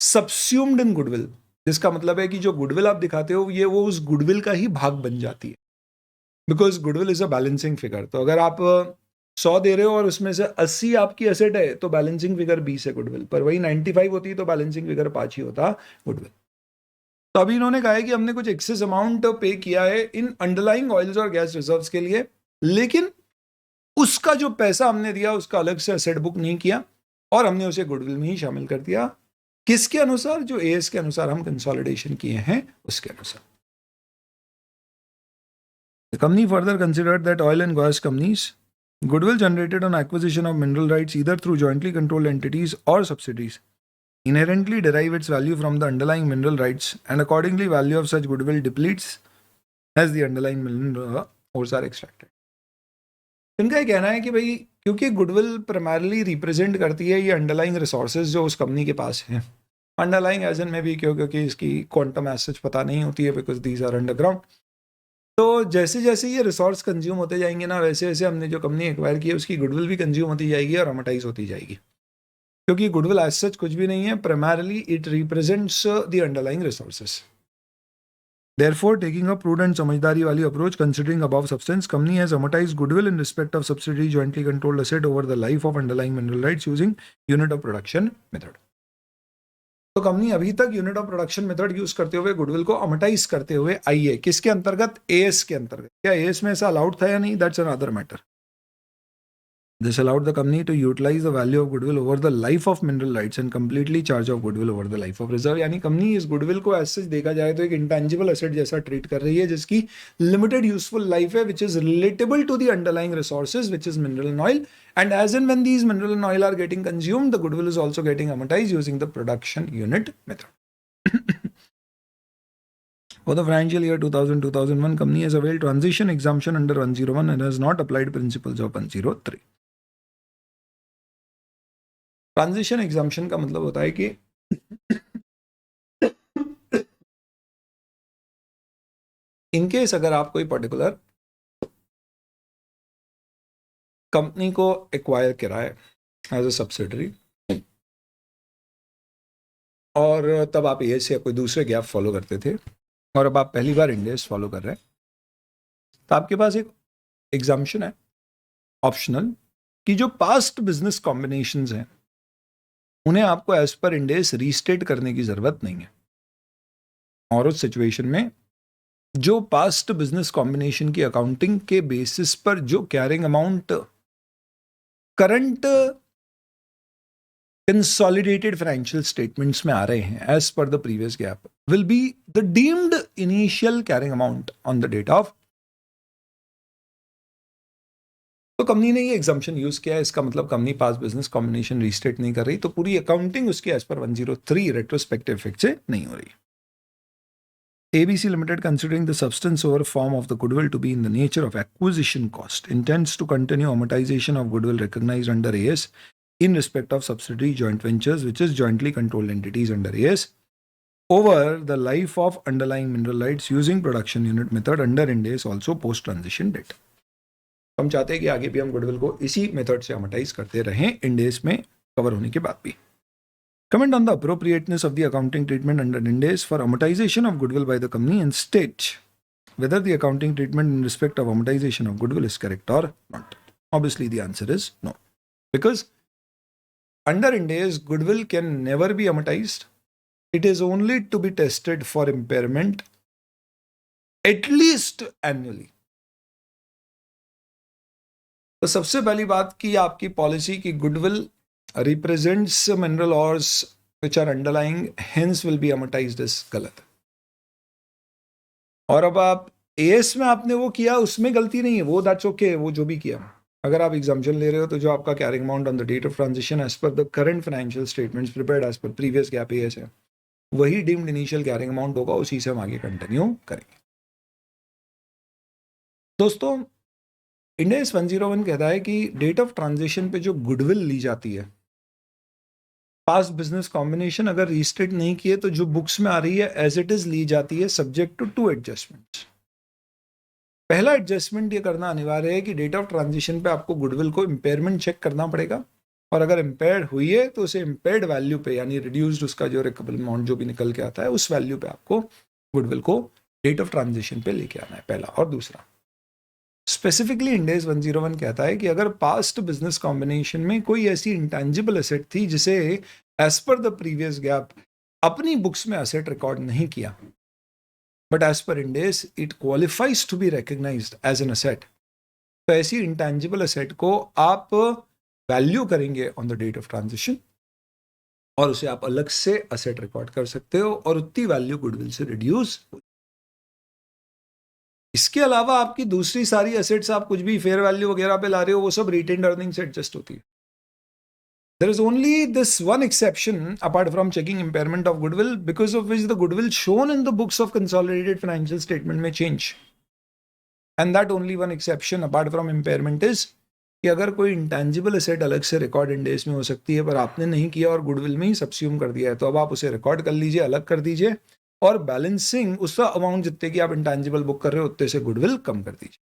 सबस्यूम्ड इन गुडविल, जिसका मतलब है कि जो गुडविल आप दिखाते हो ये वो उस गुडविल का ही भाग बन जाती है, because goodwill is a balancing figure. तो अगर आप 100 दे रहे हो और उसमें से 80 आपकी एसेट है तो बैलेंसिंग फिगर 20 है गुडविल, पर वही 95 होती तो बैलेंसिंग फिगर 5 ही होता गुडविल। तो अभी इन्होंने कहा है कि हमने कुछ एक्सेस अमाउंट पे किया है इन अंडरलाइंग ऑयल्स और गैस रिजर्व्स के लिए, लेकिन उसका जो पैसा हमने दिया उसका अलग से एसेट बुक नहीं किया और हमने उसे गुडविल में ही शामिल कर दिया। किसके अनुसार? जो एएस के अनुसार हम कंसोलिडेशन किए हैं उसके अनुसार। The company further considered that oil and gas companies goodwill generated on acquisition of mineral rights either through jointly controlled entities or subsidiaries inherently derive its value from the underlying mineral rights, and accordingly value of such goodwill depletes as the underlying mineral ores are extracted. इनका ये कहना है कि भाई क्योंकि goodwill primarily represent करती है ये अंडरलाइंग रिसोर्सेज जो उस कंपनी के पास है, अंडरलाइंग एज एन में भी क्योंकि इसकी क्वांटम एज पता नहीं होती है बिकॉज दीज आर अंडरग्राउंड। तो जैसे जैसे ये रिसोर्स कंज्यूम होते जाएंगे ना, वैसे वैसे हमने जो कंपनी एक्वायर की है उसकी गुडविल भी कंज्यूम होती जाएगी और अमोर्टाइज होती जाएगी, क्योंकि गुडविल एज सच कुछ भी नहीं है, primarily it represents the underlying resources. Therefore, taking a prudent समझदारी वाली approach, considering above substance, company has amortized goodwill in respect of subsidiary jointly controlled asset over the life of underlying mineral rights using unit of production method. तो company अभी तक unit of production method use करते हुए goodwill को amortise करते हुए आई है। किसके अंतर्गत? एएस के अंतर्गत। क्या एएस में ऐसा अलाउड था या नहीं, that's another matter. This allowed the company to utilize the value of goodwill over the life of mineral rights and completely charge off goodwill over the life of reserve। यानी company इस goodwill को ऐसे देखा जाए तो एक intangible asset जैसा treat कर रही है जिसकी लिमिटेड यूजफुल लाइफ है, which is relatable to the underlying resources which is mineral and oil, and as and when these mineral and oil are getting consumed the goodwill is also getting amortized using the production unit method. For the financial year 2000-2001, company has availed transition exemption under 101 and has not applied principles of 103। Transition exemption का मतलब होता है कि in case अगर आप कोई particular company को acquire करा है एज अ सब्सिडरी और तब आप एएस या कोई दूसरे गैप फॉलो करते थे और अब आप पहली बार इंड एस फॉलो कर रहे हैं, तो आपके पास एक एग्जाम्पशन है ऑप्शनल कि जो पास्ट बिजनेस कॉम्बिनेशंस हैं उन्हें आपको एज पर इंडेस रीस्टेट करने की जरूरत नहीं है, और उस सिचुएशन में जो पास्ट बिजनेस कॉम्बिनेशन की अकाउंटिंग के बेसिस पर जो carrying amount current consolidated financial statements में आ रहे हैं एज पर the previous GAAP will be the deemed initial carrying amount on the date of. तो कंपनी ने ये एग्जाम्पशन यूज किया है, इसका मतलब company past business combination restate नहीं कर रही, तो पूरी अकाउंटिंग उसकी एज पर 103 रेट्रोस्पेक्टिव इफेक्ट से नहीं हो रही। ABC Limited, considering the substance or form of the goodwill to be in the nature of acquisition cost, intends to continue amortization of goodwill recognized under AS in respect of subsidiary joint ventures, which is jointly controlled entities under AS, over the life of underlying mineral rights using production unit method under Ind AS also post transition date। हम चाहते हैं कि आगे भी हम goodwill को इसी method से अमोर्टाइज करते रहें इंड एस में कवर होने के बाद भी। Comment on the appropriateness of the accounting treatment under Ind AS for amortization of goodwill by the company and state whether the accounting treatment in respect of amortization of goodwill is correct or not. Obviously, the answer is no, because under Ind AS, goodwill can never be amortized. It is only to be tested for impairment at least annually. तो सबसे पहली बात की आपकी policy की goodwill represents mineral ores which are underlying, hence will be amortized is गलत। और अब आप एएस में आपने वो किया उसमें गलती नहीं है, वो दैट्स ओके, वो जो भी किया। अगर आप एग्जाम्पशन ले रहे हो तो जो आपका carrying amount on the date of transition as पर the current financial statements prepared as पर प्रीवियस गैप एएस है, वही डीम्ड इनिशियल कैरिंग अमाउंट होगा, उसी से हम आगे कंटिन्यू करेंगे। दोस्तों, इंड AS 101 कहता है कि डेट ऑफ ट्रांजिशन पे जो गुडविल ली जाती है, पास्ट बिजनेस कॉम्बिनेशन अगर रीस्टेट नहीं किए तो जो बुक्स में आ रही है एज इट इज ली जाती है, सब्जेक्ट टू 2 एडजस्टमेंट्स। पहला एडजस्टमेंट ये करना अनिवार्य है कि डेट ऑफ ट्रांजिशन पे आपको गुडविल को इम्पेयरमेंट चेक करना पड़ेगा, और अगर इम्पेयर्ड हुई है तो उसे इम्पेयर्ड वैल्यू पे, यानी रिड्यूस्ड उसका जो रिकवरेबल अमाउंट जो भी निकल के आता है उस वैल्यू पे आपको गुडविल को डेट ऑफ ट्रांजिशन पे लेके आना है, पहला। और दूसरा, स्पेसिफिकली इंड AS 101 कहता है कि अगर पास्ट बिजनेस कॉम्बिनेशन में कोई ऐसी इंटेंजिबल एसेट थी जिसे एज पर द प्रीवियस गैप अपनी बुक्स में एसेट रिकॉर्ड नहीं किया, बट एज पर Ind AS it qualifies to be recognized as an asset, तो ऐसी इंटेंजिबल एसेट को आप वैल्यू करेंगे on the date of transition, और उसे आप अलग से एसेट रिकॉर्ड कर सकते हो, और उतनी वैल्यू गुडविल से रिड्यूस। इसके अलावा आपकी दूसरी सारी एसेट्स, आप कुछ भी फेयर वैल्यू वगैरह पे ला रहे हो, वो सब रिटेन्ड अर्निंग से एडजस्ट होती है। There is only this one exception apart from checking impairment of goodwill, because of which the goodwill shown in the books of consolidated financial statement may change. And that only one exception apart from impairment is कि अगर कोई intangible asset अलग से record end AS में हो सकती है पर आपने नहीं किया और गुडविल में ही सब्स्यूम कर दिया है, तो अब आप उसे रिकॉर्ड कर लीजिए, अलग कर दीजिए, और बैलेंसिंग उसका अमाउंट जितने की आप इंटेंजिबल बुक कर रहे हो उतने से गुडविल कम कर दीजिए।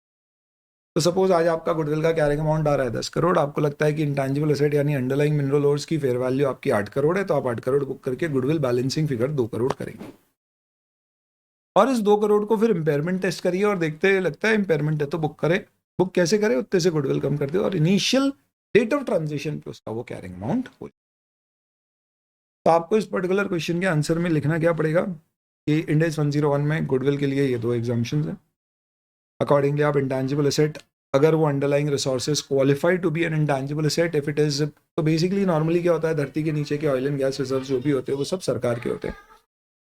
तो सपोज आज आपका गुडविल का कैरिंग अमाउंट आ रहा है 10 करोड़, आपको लगता है कि इंटेंजिबल एसेट यानी अंडरलाइंग मिनरल ओर्स की फेयर वैल्यू आपकी 8 करोड़ है, तो आप 8 करोड़ बुक करके गुडविल बैलेंसिंग फिगर 2 करोड़ करेंगे, और इस 2 करोड़ को फिर इम्पेयरमेंट टेस्ट करिए और देखते लगता है इम्पेयरमेंट है तो बुक करें, बुक कैसे करें, उतने से गुडविल कम कर दे, और इनिशियल डेट ऑफ ट्रांजिशन पे उसका वो कैरिंग अमाउंट हो। तो आपको इस पर्टिकुलर क्वेश्चन के आंसर में लिखना क्या पड़ेगा कि इंड AS 101 में गुडविल के लिए ये 2 एग्जाम्पशंस हैं। अकॉर्डिंगली आप इंटेंजिबल एसेट, अगर वो underlying resources qualified to be an intangible asset, if it is, तो बेसिकली नॉर्मली क्या होता है, धरती के नीचे के ऑयल एंड गैस रिजर्व जो भी होते हैं वो सब सरकार के होते हैं।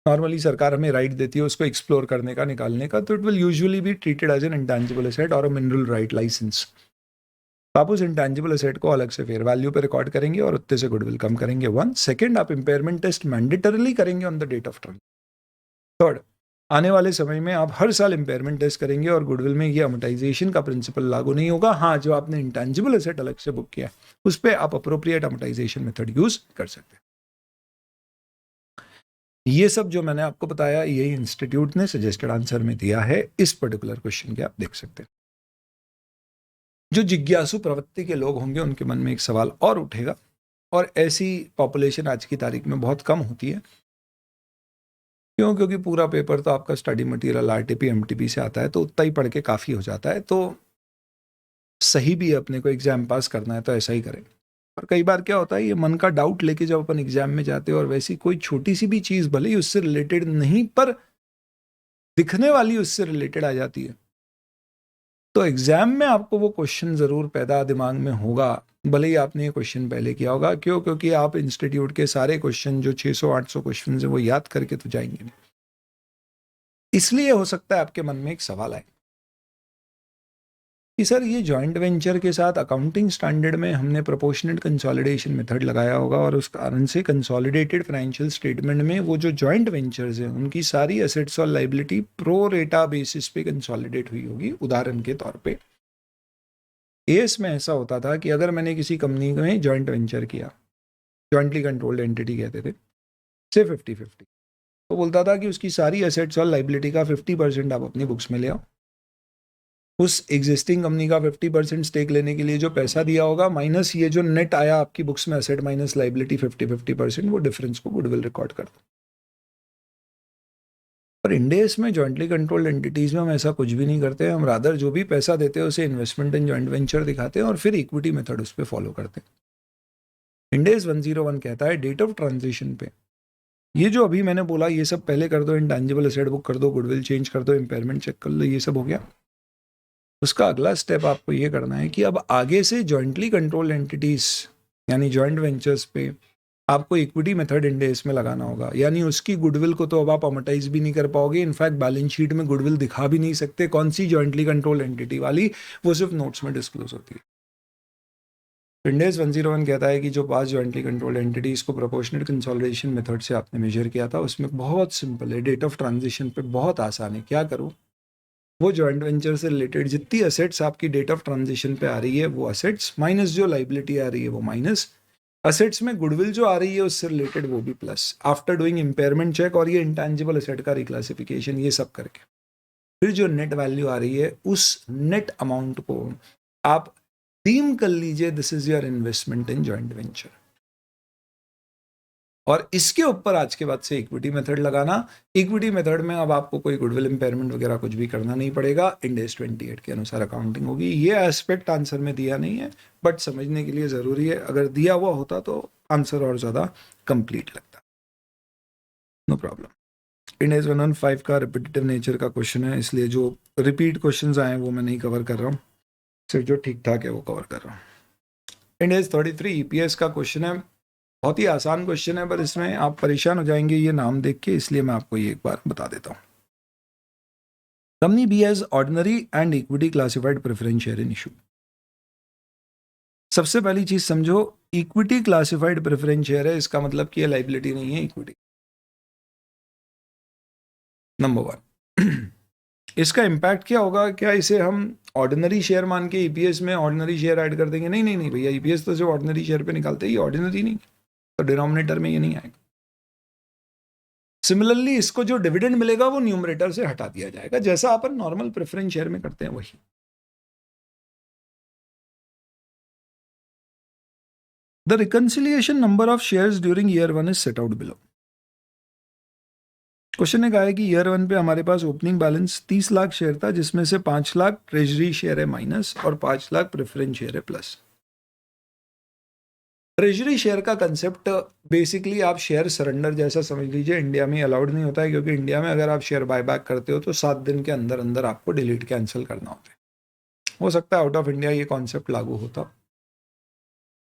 नॉर्मली सरकार हमें राइट देती है उसको एक्सप्लोर करने का, निकालने का, तो it will usually be treated as an intangible asset और अ मिनरल राइट लाइसेंस। तो आप उस इंटेंजिबल एसेट को अलग से फेयर वैल्यू पे रिकॉर्ड करेंगे और उतने से गुडविल कम करेंगे। 1 सेकंड, आप इंपेयरमेंट टेस्ट मैंडेटरली करेंगे on the date of transition. Third, आने वाले समय में आप हर साल इंपेयरमेंट टेस्ट करेंगे और गुडविल में ये अमोर्टाइजेशन का प्रिंसिपल लागू नहीं होगा। हाँ, जो आपने इंटेंजिबल एसेट अलग से बुक किया उस पर आप अप्रोप्रिएट अमोर्टाइजेशन मेथड यूज कर सकते हैं। ये सब जो मैंने आपको बताया यही इंस्टीट्यूट ने सजेस्टेड आंसर में दिया है इस पर्टिकुलर क्वेश्चन के, आप देख सकते हैं। जो जिज्ञासु प्रवृत्ति के लोग होंगे उनके मन में एक सवाल और उठेगा, और ऐसी पॉपुलेशन आज की तारीख में बहुत कम होती है। क्यों? क्योंकि पूरा पेपर तो आपका स्टडी मटेरियल RTP MTP से आता है, तो उतना ही पढ़ के काफ़ी हो जाता है। तो सही भी है, अपने को एग्जाम पास करना है तो ऐसा ही करें। और कई बार क्या होता है, ये मन का डाउट लेके जब अपन एग्जाम में जाते हैं और वैसी कोई छोटी सी भी चीज़ भले ही उससे रिलेटेड नहीं पर दिखने वाली उससे रिलेटेड आ जाती है, तो एग्जाम में आपको वो क्वेश्चन ज़रूर पैदा दिमाग में होगा, भले ही आपने ये क्वेश्चन पहले किया होगा। क्यों? क्योंकि आप इंस्टीट्यूट के सारे क्वेश्चन जो 600-800 क्वेश्चन है वो याद करके तो जाएंगे नहीं। इसलिए हो सकता है आपके मन में एक सवाल आए कि सर, ये जॉइंट वेंचर के साथ अकाउंटिंग स्टैंडर्ड में हमने प्रोपोर्शनेट कंसोलिडेशन मेथड लगाया होगा, और उस कारण से कंसोलिडेटेड फाइनेंशियल स्टेटमेंट में वो जो जॉइंट वेंचर्स हैं उनकी सारी एसेट्स और लाइबिलिटी प्रो रेटा बेसिस पे कंसोलिडेट हुई होगी। उदाहरण के तौर पे AS में ऐसा होता था कि अगर मैंने किसी कंपनी में जॉइंट वेंचर किया, जॉइंटली कंट्रोल्ड एंटिटी कहते थे, से 50-50, तो बोलता था कि उसकी सारी एसेट्स और लाइबिलिटी का 50% आप अपनी बुक्स में ले आओ। उस एग्जिस्टिंग कंपनी का 50% स्टेक लेने के लिए जो पैसा दिया होगा, माइनस ये जो नेट आया आपकी बुक्स में एसेट माइनस लाइबिलिटी 50-50%, वो डिफरेंस को गुडविल रिकॉर्ड कर दो। पर इंड AS में जॉइंटली कंट्रोल्ड एंटिटीज में हम ऐसा कुछ भी नहीं करते। हम रादर जो भी पैसा देते हैं उसे इन्वेस्टमेंट इन जॉइंट वेंचर दिखाते हैं और फिर इक्विटी मेथड उस पर फॉलो करते हैं। इंड AS 101 कहता है डेट ऑफ ट्रांजिशन पे ये जो अभी मैंने बोला ये सब पहले कर दो, इंटेंजिबल एसेट बुक कर दो, गुडविल चेंज कर दो, इंपेयरमेंट चेक कर लो, ये सब हो गया। उसका अगला स्टेप आपको ये करना है कि अब आगे से जॉइंटली कंट्रोल एंटिटीज यानी जॉइंट वेंचर्स पे आपको इक्विटी मेथड इंड AS में लगाना होगा। यानी उसकी गुडविल को तो अब आप अमोर्टाइज भी नहीं कर पाओगे, इनफैक्ट बैलेंस शीट में गुडविल दिखा भी नहीं सकते। कौन सी? जॉइंटली कंट्रोल एंटिटी वाली, वो सिर्फ नोट्स में डिस्क्लोज होती है। इंड AS 101 कहता है कि जो पास जॉइंटली कंट्रोल एंटिटीज को प्रोपोर्शनेट कंसोलिडेशन मेथड से आपने मेजर किया था उसमें बहुत सिंपल है, डेट ऑफ ट्रांजिशन पे बहुत आसान है। क्या करो, वो जॉइंट वेंचर से रिलेटेड जितनी असेट्स आपकी डेट ऑफ ट्रांजिशन पे आ रही है वो असेट्स, माइनस जो लाइबिलिटी आ रही है वो माइनस, असेट्स में गुडविल जो आ रही है उससे रिलेटेड वो भी plus, after doing impairment check और ये इंटेंजिबल असेट का रिक्लासिफिकेशन, ये सब करके फिर जो नेट वैल्यू आ रही है उस नेट अमाउंट को आप डीम कर लीजिए this is your investment in joint venture. और इसके ऊपर आज के बाद से इक्विटी मेथड लगाना। इक्विटी मेथड में अब आपको कोई गुडविल इंपेयरमेंट वगैरह कुछ भी करना नहीं पड़ेगा, इंड AS 28 के अनुसार अकाउंटिंग होगी। ये एस्पेक्ट आंसर में दिया नहीं है बट समझने के लिए ज़रूरी है, अगर दिया हुआ होता तो आंसर और ज़्यादा कंप्लीट लगता। No problem. इंड AS 115 का रिपीटेटिव नेचर का क्वेश्चन है, इसलिए जो रिपीट क्वेश्चन आए वो मैं नहीं कवर कर रहा हूँ, सिर्फ जो ठीक ठाक है वो कवर कर रहा हूँ। इंड AS 33 EPS का क्वेश्चन है, बहुत ही आसान क्वेश्चन है पर इसमें आप परेशान हो जाएंगे ये नाम देख के, इसलिए मैं आपको ये एक बार बता देता हूँ। Company B has ordinary and equity classified preference share in issue. सबसे पहली चीज समझो, इक्विटी क्लासिफाइड प्रेफरेंस शेयर है, इसका मतलब कि ये लाइबिलिटी नहीं है, इक्विटी। नंबर 1 इसका इम्पैक्ट क्या होगा, क्या इसे हम ऑर्डिनरी शेयर मान के ईपीएस में ऑर्डिनरी शेयर ऐड कर देंगे? नहीं नहीं नहीं भैया, ईपीएस तो सिर्फ ऑर्डिनरी शेयर पे निकालते हैं, ये ऑर्डिनरी नहीं, तो डिनोमिनेटर में ये नहीं आएगा। सिमिलरली इसको जो डिविडेंड मिलेगा वो न्यूमरेटर से हटा दिया जाएगा, जैसा अपन नॉर्मल प्रेफरेंस शेयर में करते हैं वही। The reconciliation number of shares during year 1 is set out below. Question ने कहा है कि ईयर 1 पे हमारे पास ओपनिंग बैलेंस 30 लाख शेयर था, जिसमें से 5 लाख ट्रेजरी शेयर है माइनस और 5 लाख प्रेफरेंस शेयर है प्लस। ट्रेजरी शेयर का कंसेप्ट बेसिकली आप शेयर सरेंडर जैसा समझ लीजिए, इंडिया में अलाउड नहीं होता है, क्योंकि इंडिया में अगर आप शेयर बायबैक करते हो तो 7 दिन के अंदर अंदर आपको डिलीट कैंसिल करना होता है। हो सकता है आउट ऑफ इंडिया ये कॉन्सेप्ट लागू होता।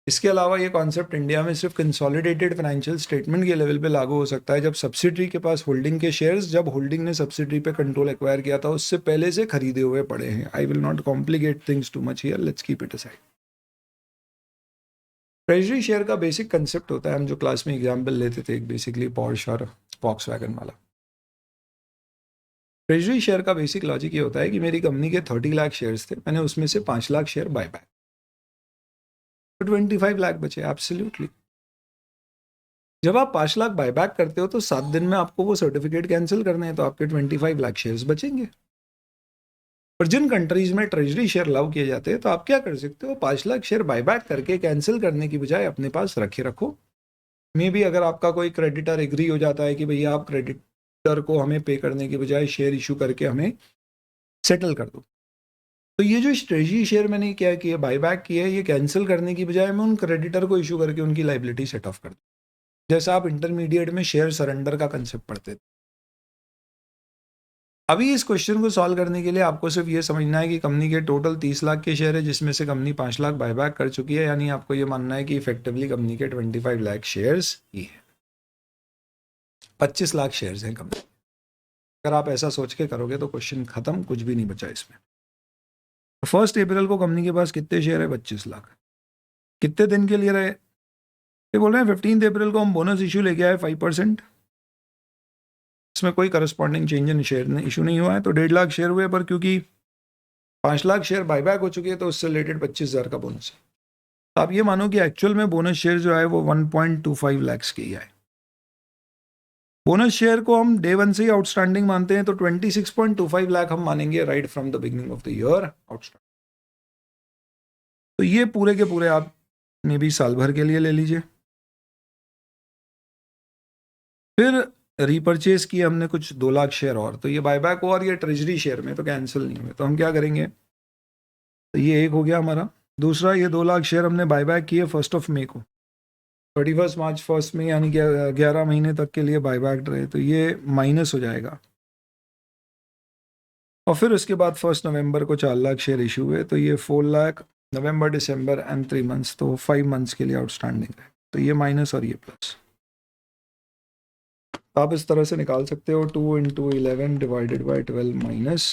इसके अलावा ये कॉन्सेप्ट इंडिया में सिर्फ कंसोलिडेटेड फाइनेंशियल स्टेटमेंट के लेवल पे लागू हो सकता है, जब सब्सिडरी के पास होल्डिंग के शेयर्स, जब होल्डिंग ने सब्सिडरी पे कंट्रोल एक्वायर किया था उससे पहले से खरीदे हुए पड़े हैं। I will not complicate things too much here, let's keep it aside. Treasury share का बेसिक कंसेप्ट होता है, हम जो क्लास में एग्जाम्पल लेते थे, एक बेसिकली पोर्श और वॉक्सवैगन वाला। ट्रेजरी शेयर का बेसिक लॉजिक ये होता है कि मेरी कंपनी के 30 लाख शेयर्स थे, मैंने उसमें से 5 लाख शेयर बाय बैक, तो 25 लाख बचे। एब्सोल्युटली, जब आप 5 लाख बायबैक करते हो तो 7 दिन में आपको वो सर्टिफिकेट कैंसिल करने हैं, तो आपके 25 लाख शेयर्स बचेंगे। पर जिन कंट्रीज में ट्रेजरी शेयर अलाउ किए जाते हैं तो आप क्या कर सकते हो, 5 लाख शेयर बायबैक करके कैंसिल करने की बजाय अपने पास रखे रखो। मे भी अगर आपका कोई क्रेडिटर एग्री हो जाता है कि भैया आप क्रेडिटर को हमें पे करने की बजाय शेयर इशू करके हमें सेटल कर दो, तो ये जो ट्रेजरी शेयर मैंने क्या किया, बायबैक किया है, ये कैंसिल करने की बजाय मैं उन क्रेडिटर को इशू करके उनकी लाइबिलिटी सेट ऑफ कर दूँ, जैसा आप इंटरमीडिएट में शेयर सरेंडर का कंसेप्ट पढ़ते थे। अभी इस क्वेश्चन को सॉल्व करने के लिए आपको सिर्फ ये समझना है कि कंपनी के टोटल 30 लाख के शेयर है, जिसमें से कंपनी 5 लाख बायबैक कर चुकी है, यानी आपको ये मानना है कि इफेक्टिवली कंपनी के 25 लाख शेयर्स ही है, 25 लाख शेयर्स हैं कंपनी। अगर आप ऐसा सोच के करोगे तो क्वेश्चन खत्म, कुछ भी नहीं बचा इसमें। 1 अप्रैल को कंपनी के पास कितने शेयर है? 25 लाख। कितने दिन के लिए रहे? ये बोल रहे हैं 15 अप्रैल को हम बोनस इशू लेके आए 5%, इसमें कोई corresponding change in share issue नहीं हुआ है, तो 1.5 लाख शेयर हुए, पर क्योंकि 5 लाख शेयर बायबैक हो चुकी है तो उससे रिलेटेड 25,000 का बोनस है। तो आप ये मानो कि एक्चुअल में बोनस शेयर जो है वो 1.25 लाख के ही आए। बोनस शेयर को हम डे 1 से ही आउटस्टैंडिंग मानते हैं, तो 26.25 लाख हम मानेंगे right from the beginning of the year outstanding. तो ये पूरे के पूरे आप मे भी साल भर के लिए ले लीजिए। फिर रीपरचेज किए हमने कुछ 2 लाख शेयर और, तो ये बायबैक हुआ और ये ट्रेजरी शेयर में तो कैंसिल नहीं हुए, तो हम क्या करेंगे, तो ये एक हो गया हमारा। दूसरा, ये 2 लाख शेयर हमने बायबैक किए 1 मई को, 31 मार्च 1 मई, यानी कि 11 महीने तक के लिए बायबैक रहे, तो ये माइनस हो जाएगा। और फिर उसके बाद 1 नवंबर को 4 लाख शेयर इशू हुए, तो ये 4 लाख नवंबर दिसंबर एंड 3 मंथ्स, तो 5 मंथ्स के लिए आउटस्टैंडिंग है, तो ये माइनस और ये प्लस। आप इस तरह से निकाल सकते हो, 2 × 11 divided by 12 minus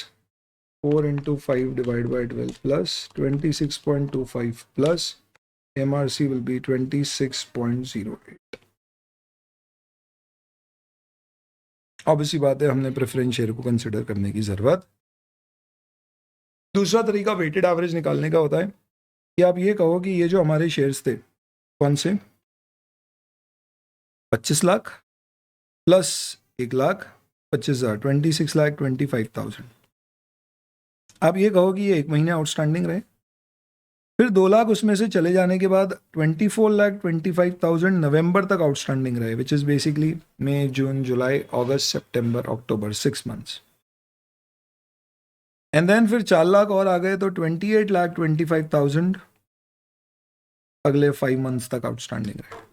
4 × 5 divide by 12 plus 26.25 plus MRC will be 26.08। Obviously बात है, हमने प्रेफरेंस शेयर को कंसिडर करने की जरूरत दूसरा तरीका वेटेड एवरेज निकालने का होता है कि आप ये कहो कि ये जो हमारे शेयर्स थे कौन से 25 लाख प्लस 1,25,000 26,25,000, आप ये कहो कि ये 1 महीने आउटस्टैंडिंग रहे, फिर 2 लाख उसमें से चले जाने के बाद 24,25,000 नवंबर तक आउटस्टैंडिंग रहे, which is basically May June July August September October, 6 months. And then फिर 4 लाख और आ गए तो 28,25,000 अगले 5 मंथ्स तक आउटस्टैंडिंग रहे।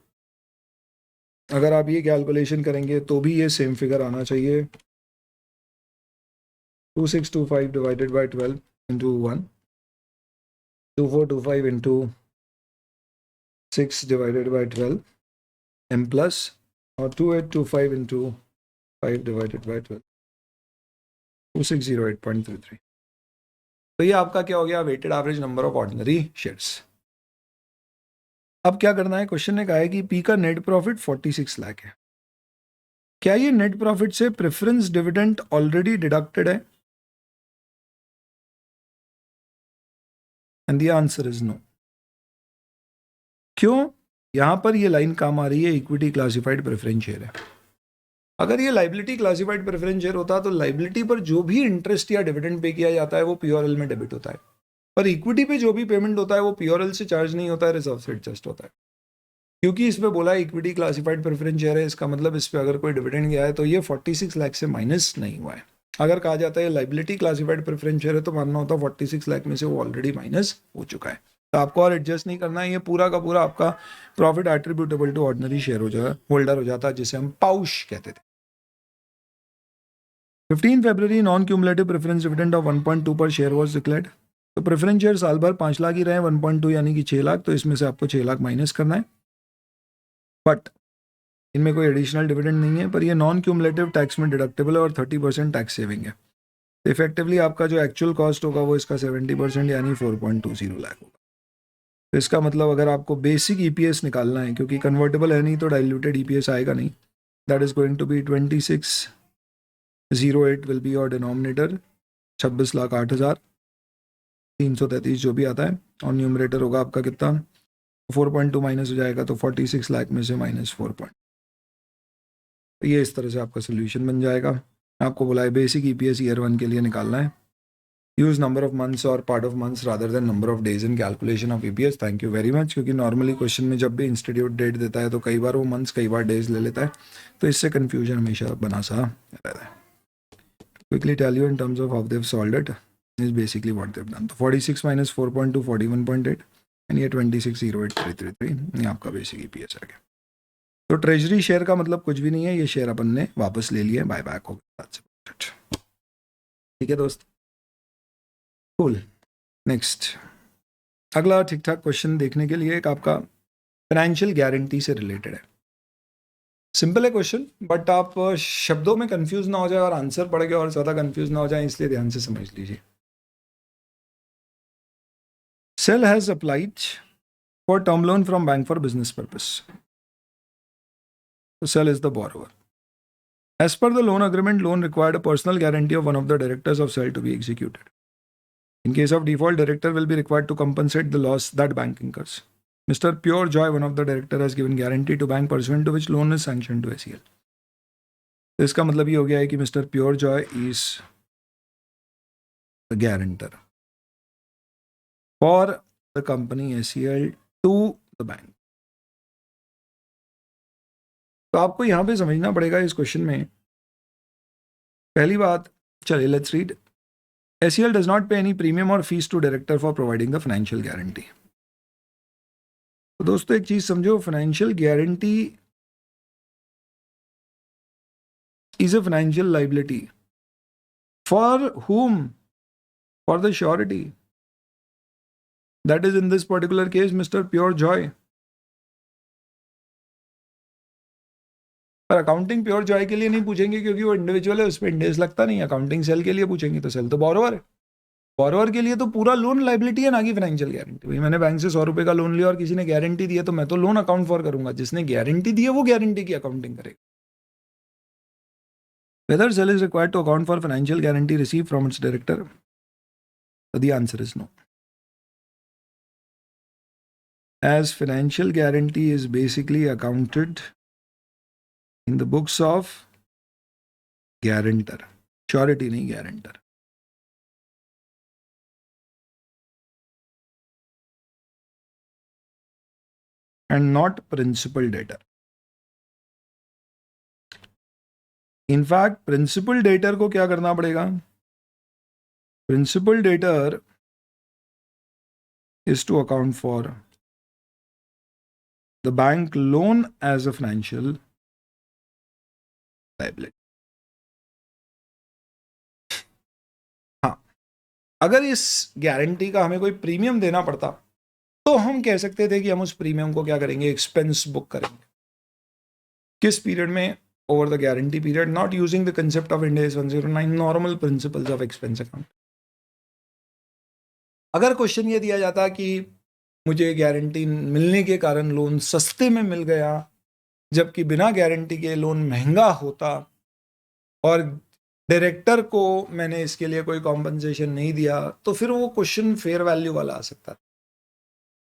अगर आप ये कैलकुलेशन करेंगे तो भी ये सेम फिगर आना चाहिए, 2625 divided by 12 into 1, 2425 into 6 divided by 12 m plus, और 2825 इंटू 5 डिवाइडेड बाय 12, 2608.33। तो ये आपका क्या हो गया, weighted average number of ordinary shares. अब क्या करना है, क्वेश्चन ने कहा है कि पी का नेट प्रॉफिट 46 लाख है, क्या ये नेट प्रॉफिट से प्रेफरेंस डिविडेंड ऑलरेडी डिडक्टेड है? And the answer is no. क्यों? यहां पर ये लाइन काम आ रही है, इक्विटी क्लासिफाइड प्रेफरेंस शेयर है। अगर ये लाइबिलिटी क्लासिफाइड प्रेफरेंस शेयर होता तो लाइबिलिटी पर जो भी इंटरेस्ट या डिविडेंड पे किया जाता है वो पीओआरएल में डेबिट होता है, पर इक्विटी पे जो भी पेमेंट होता है वो पीओआरएल से चार्ज नहीं होता है, रिजर्व से एडजस्ट होता है। क्योंकि इसमें बोला है इक्विटी क्लासिफाइड प्रेफरेंस शेयर है, इसका मतलब इस पर अगर कोई डिविडेंड गया है तो ये 46 लाख से माइनस नहीं हुआ है। अगर कहा जाता है लाइबिलिटी क्लासिफाइड प्रेफरेंस शेयर है तो मानना होता है 46 लाख में से वो ऑलरेडी माइनस हो चुका है, तो आपको और एडजस्ट नहीं करना है, ये पूरा का पूरा आपका profit attributable to ordinary share हो जाएगा, होल्डर हो जाता है, जिसे हम पाउश कहते थे। 15 फरवरी non cumulative preference dividend of 1.2 per share was declared. तो प्रेफरेंस शेयर साल भर 5 लाख ही रहे, 1.2 यानी कि 6 लाख, तो इसमें से आपको 6 लाख माइनस करना है, बट इनमें कोई एडिशनल डिविडेंड नहीं है, पर ये नॉन क्यूमुलेटिव टैक्स में डिडक्टेबल है और 30% टैक्स सेविंग है। तो इफेक्टिवली आपका जो एक्चुअल कॉस्ट होगा वो इसका 70% यानी 4.20 लाख होगा। तो इसका मतलब अगर आपको बेसिक ईपीएस निकालना है, क्योंकि कन्वर्टेबल है नहीं तो डाइल्यूटेड ईपीएस आएगा नहीं, that is going to be 2608 will be your denominator, 26,08,333 जो भी आता है, और न्यूमरेटर होगा आपका कितना, 4.2 माइनस हो जाएगा तो 46 लाख में से माइनस 4. तो ये इस तरह से आपका सोल्यूशन बन जाएगा। आपको बोला है बेसिक ईपीएस ईयर 1 के लिए निकालना है, यूज नंबर ऑफ मंथ्स और part of months rather than number of days in calculation of EPS. Thank you very much. क्योंकि नॉर्मली क्वेश्चन में जब भी इंस्टीट्यूट डेट देता है तो कई बार वो मंथ्स कई बार डेज ले लेता है, तो इससे कन्फ्यूजन हमेशा बना सा रहता है। Quickly tell you in terms of how they have solved it is basically what they have done. तो 46 माइनस 4.2 41.8 एंड ये 26,08,333 ये आपका बेसिक ईपीएस आ गया। तो ट्रेजरी शेयर का मतलब कुछ भी नहीं है, ये शेयर अपन ने वापस ले लिए, बाय बैक हो गया। ठीक है दोस्त, कूल। नेक्स्ट अगला ठीक ठाक क्वेश्चन देखने के लिए एक आपका फाइनेंशियल गारंटी से रिलेटेड है। सिंपल है क्वेश्चन, बट आप शब्दों में कंफ्यूज ना हो जाए और आंसर पढ़ के और ज्यादा कंफ्यूज ना हो जाए, इसलिए ध्यान से समझ लीजिए। Cell has applied for term loan from bank for business purpose. Cell is the borrower. As per the loan agreement, loan required a personal guarantee of one of the directors of Cell to be executed. In case of default, director will be required to compensate the loss that bank incurs. Mr. Pure Joy, one of the director, has given guarantee to bank pursuant to which loan is sanctioned to SEL. तो इसका मतलब ये हो गया है कि Mr. Pure Joy is the guarantor for the company SEL to the bank. तो आपको यहां पे समझना पड़ेगा इस क्वेश्चन में, पहली बात, चलिए let's read. SEL does not pay any premium or fees to director for providing the financial guarantee. तो दोस्तों एक चीज समझो, financial guarantee is a financial liability for whom? For the surety. That is in this particular case Mr. Pure Joy. पर accounting pure Joy के लिए नहीं पूछेंगे क्योंकि वो इंडिविजुअल है, उस पर इंडेस लगता नहीं। अकाउंटिंग सेल के लिए पूछेंगे तो सेल तो बोरोवर है, बोरोवर के लिए तो पूरा लोन लाइबिलिटी है, ना कि फाइनेंशियल गारंटी। भाई मैंने बैंक से 100 रुपए का लोन लिया और किसी ने गारंटी दी है तो मैं तो लोन अकाउंट फॉर करूंगा, जिसने गारंटी दी है वो गारंटी की अकाउंटिंग करेगा। Whether cell is required to account for financial guarantee received from its director. So the answer is no. As financial guarantee is basically accounted in the books of guarantor, surety नहीं guarantor. And not principal debtor. In fact principal debtor को क्या करना पड़ेगा? Principal debtor is to account for the bank loan as a financial liability. हाँ, अगर इस guarantee का हमें कोई प्रीमियम देना पड़ता तो हम कह सकते थे कि हम उस प्रीमियम को क्या करेंगे? एक्सपेंस बुक करेंगे. किस पीरियड में? Over the guarantee period, not using the concept of Ind AS 109, normal principles of expense account. अगर क्वेश्चन ये दिया जाता कि मुझे गारंटी मिलने के कारण लोन सस्ते में मिल गया जबकि बिना गारंटी के लोन महंगा होता और डायरेक्टर को मैंने इसके लिए कोई कॉम्पनसेशन नहीं दिया, तो फिर वो क्वेश्चन फेयर वैल्यू वाला आ सकता था.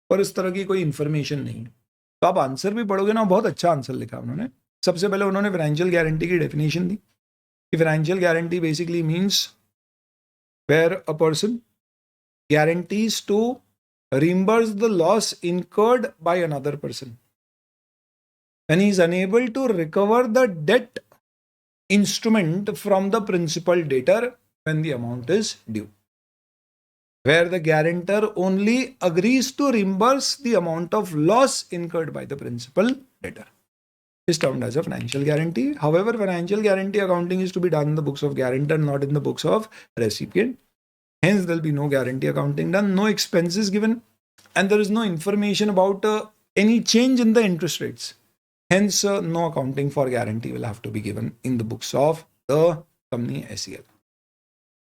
पर इस तरह की कोई इंफॉर्मेशन नहीं. तो आप आंसर भी पढ़ोगे ना, बहुत अच्छा आंसर लिखा उन्होंने. सबसे पहले उन्होंने फाइनेंशियल गारंटी की डेफिनेशन दी कि financial guarantee basically means where a person guarantees to reimburse the loss incurred by another person when he is unable to recover the debt instrument from the principal debtor when the amount is due, where the guarantor only agrees to reimburse the amount of loss incurred by the principal debtor, is termed as a financial guarantee. However, financial guarantee accounting is to be done in the books of guarantor, not in the books of recipient. Hence, there will be no guarantee accounting done, no expenses given, and there is no information about any change in the interest rates. Hence, no accounting for guarantee will have to be given in the books of the company SEL.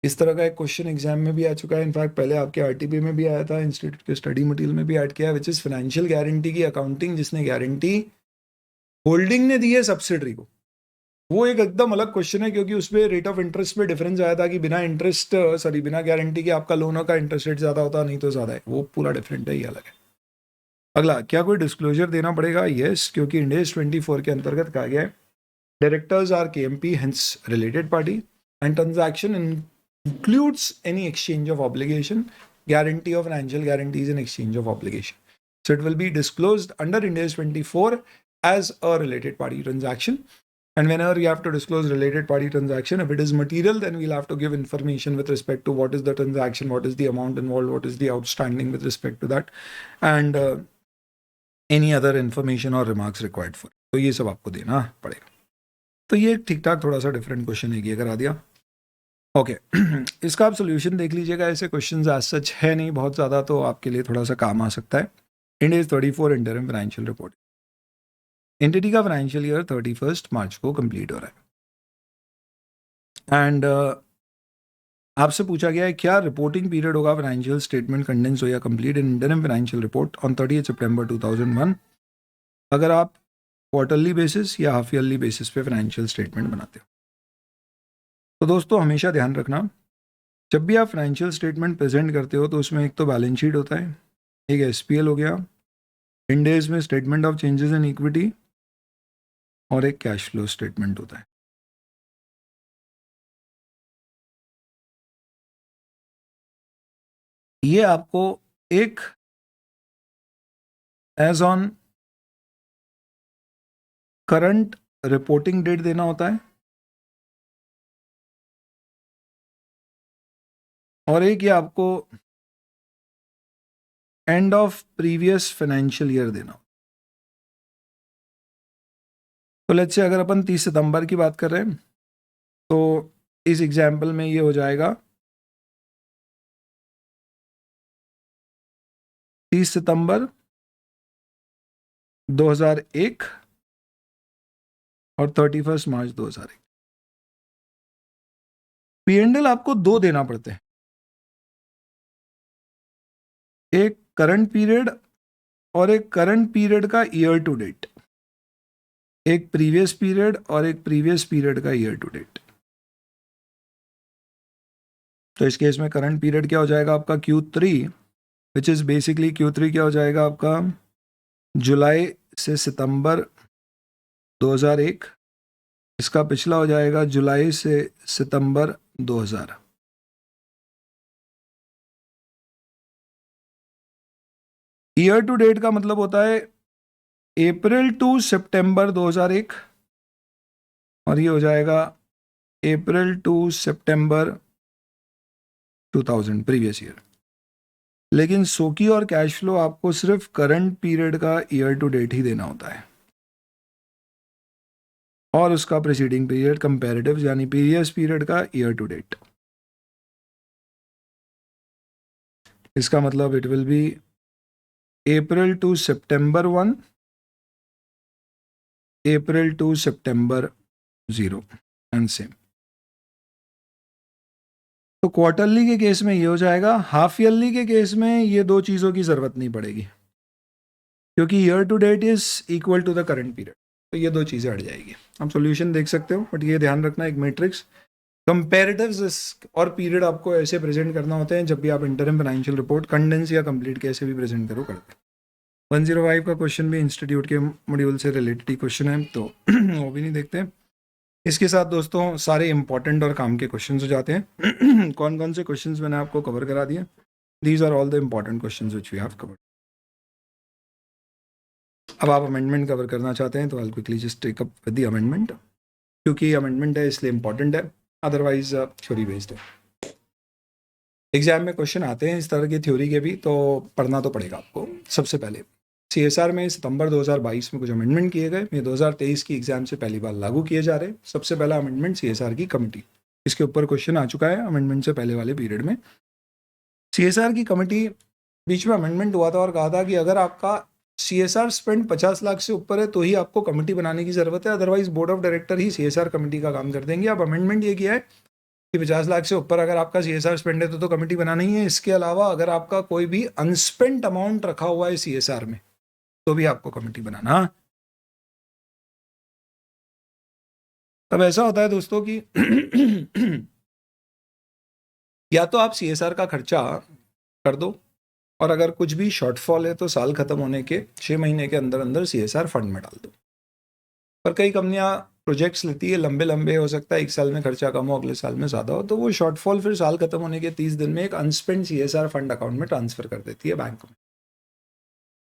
इस तरह का एक question exam में भी आ चुका है. In fact पहले आपके आरटीपी में भी आया था, इंस्टीट्यूट के स्टडी मटेरियल में भी ऐड किया, विच इज फाइनेंशियल गारंटी की अकाउंटिंग जिसने गारंटी होल्डिंग ने दी है सब्सिडरी को. वो एक एकदम अलग क्वेश्चन है क्योंकि उसमें रेट ऑफ इंटरेस्ट में डिफरेंस आया था कि बिना गारंटी के आपका लोन का इंटरेस्ट रेट ज्यादा होता, नहीं तो ज्यादा है. वो पूरा डिफरेंट है, ये अलग है. अगला, क्या कोई डिस्क्लोजर देना पड़ेगा? यस, क्योंकि इंड AS 24 के अंतर्गत कहा गया है directors are KMP, hence related party, and transaction includes any exchange of obligation, guarantee of financial guarantees and exchange of obligation. So it will be disclosed under Ind AS 24 as a related party transaction. And whenever you have to disclose related party transaction, if it is material, then we'll have to give information with respect to what is the transaction, what is the amount involved, what is the outstanding with respect to that, and any other information or remarks required for. तो ये सब आपको देना पड़ेगा. तो ये ठीक ठाक थोड़ा सा डिफरेंट क्वेश्चन है, ये करा दिया. ओके, इसका आप सोल्यूशन देख लीजिएगा. ऐसे क्वेश्चन आज सच है नहीं बहुत ज़्यादा, तो आपके लिए थोड़ा सा काम आ सकता है. Ind AS 34 interim financial report. Entity का फाइनेंशियल ईयर 31 मार्च को कंप्लीट हो रहा है. एंड आपसे पूछा गया है क्या रिपोर्टिंग पीरियड होगा फाइनेंशियल स्टेटमेंट कंडेंस हो या complete in interim financial report on 30 सितंबर 2001 अगर आप क्वार्टरली बेसिस या हाफ ईयरली बेसिस पे फाइनेंशियल स्टेटमेंट बनाते हो. तो दोस्तों हमेशा ध्यान रखना, जब भी आप फाइनेंशियल स्टेटमेंट प्रेजेंट करते हो तो उसमें एक तो बैलेंस शीट होता है, एक SPL हो गया, इंड AS में statement of changes in equity और एक कैश फ्लो स्टेटमेंट होता है. ये आपको एक as on current reporting date देना होता है और एक ये आपको end of previous financial year देना. तो लेट्स से अगर अपन 30 सितंबर की बात कर रहे हैं तो इस एग्जाम्पल में ये हो जाएगा 30 सितंबर 2001 और 31 मार्च 2001. P&L आपको दो देना पड़ते हैं, एक करंट पीरियड और एक करंट पीरियड का ईयर टू डेट, एक प्रीवियस पीरियड और एक प्रीवियस पीरियड का ईयर टू डेट. तो इस केस में करंट पीरियड क्या हो जाएगा आपका Q3, which is basically Q3 क्या हो जाएगा आपका जुलाई से सितंबर 2001, इसका पिछला हो जाएगा जुलाई से सितंबर 2000। ईयर टू डेट का मतलब होता है अप्रैल टू सितंबर 2001, और ये हो जाएगा April to September 2000 previous year. लेकिन सोकी और कैश फ्लो आपको सिर्फ करंट पीरियड का ईयर टू डेट ही देना होता है, और उसका प्रीसीडिंग पीरियड कंपैरेटिव यानी प्रीवियस पीरियड का ईयर टू डेट। इसका मतलब it will be April to September 1, April to September 0 and same. तो क्वार्टरली के केस में ये हो जाएगा, हाफ ईयरली के केस में ये दो चीज़ों की ज़रूरत नहीं पड़ेगी, क्योंकि year to date is equal to the current period, तो ये दो चीज़ें हट जाएगी। आप सॉल्यूशन देख सकते हो, बट ये ध्यान रखना, एक मैट्रिक्स कंपैरेटिव्स और पीरियड आपको ऐसे प्रेजेंट करना होते हैं जब भी आप इंटरिम फाइनेंशियल रिपोर्ट कंडेंस या कंप्लीट कैसे भी प्रेजेंट करो करते हैं। 105 का क्वेश्चन भी इंस्टीट्यूट के मॉड्यूल से रिलेटेड ही क्वेश्चन है, तो वो भी नहीं देखते हैं। इसके साथ दोस्तों सारे इंपॉर्टेंट और काम के क्वेश्चंस हो जाते हैं। कौन कौन से क्वेश्चंस मैंने आपको कवर करा दिए? These are all the important questions which we have covered. अब आप अमेंडमेंट कवर करना चाहते हैं तो I quickly just take up with the amendment, क्योंकि अमेंडमेंट है इसलिए इंपॉर्टेंट है, अदरवाइज थ्योरी बेस्ड है। एग्जाम में क्वेश्चन आते हैं इस तरह की थ्योरी के भी, तो पढ़ना तो पड़ेगा आपको। सबसे पहले CSR में सितंबर 2022 में कुछ अमेंडमेंट किए गए, ये 2023 की एग्जाम से पहली बार लागू किए जा रहे हैं। सबसे पहला अमेंडमेंट CSR की कमेटी, इसके ऊपर क्वेश्चन आ चुका है अमेंडमेंट से पहले वाले पीरियड में। CSR की कमेटी, बीच में अमेंडमेंट हुआ था और कहा था कि अगर आपका CSR स्पेंड 50 लाख से ऊपर है तो ही आपको कमेटी बनाने की जरूरत है, otherwise board of director he CSR committee का काम कर देंगे। अब अमेंडमेंट ये किया है कि 50 लाख से ऊपर अगर आपका CSR स्पेंड है तो कमेटी बनाना ही है। इसके अलावा अगर आपका कोई भी अनस्पेंट अमाउंट रखा हुआ है CSR में तो भी आपको कमेटी बनाना। तब ऐसा होता है दोस्तों कि या तो आप CSR का खर्चा कर दो, और अगर कुछ भी शॉर्टफॉल है तो साल खत्म होने के 6 महीने के अंदर अंदर CSR फंड में डाल दो। पर कई कंपनियां प्रोजेक्ट्स लेती है, लंबे लंबे, हो सकता है एक साल में खर्चा कम हो, अगले साल में ज़्यादा हो, तो वो शॉर्टफॉल फिर साल खत्म होने के 30 दिन में एक अनस्पेंड CSR फंड अकाउंट में ट्रांसफर कर देती है बैंक में।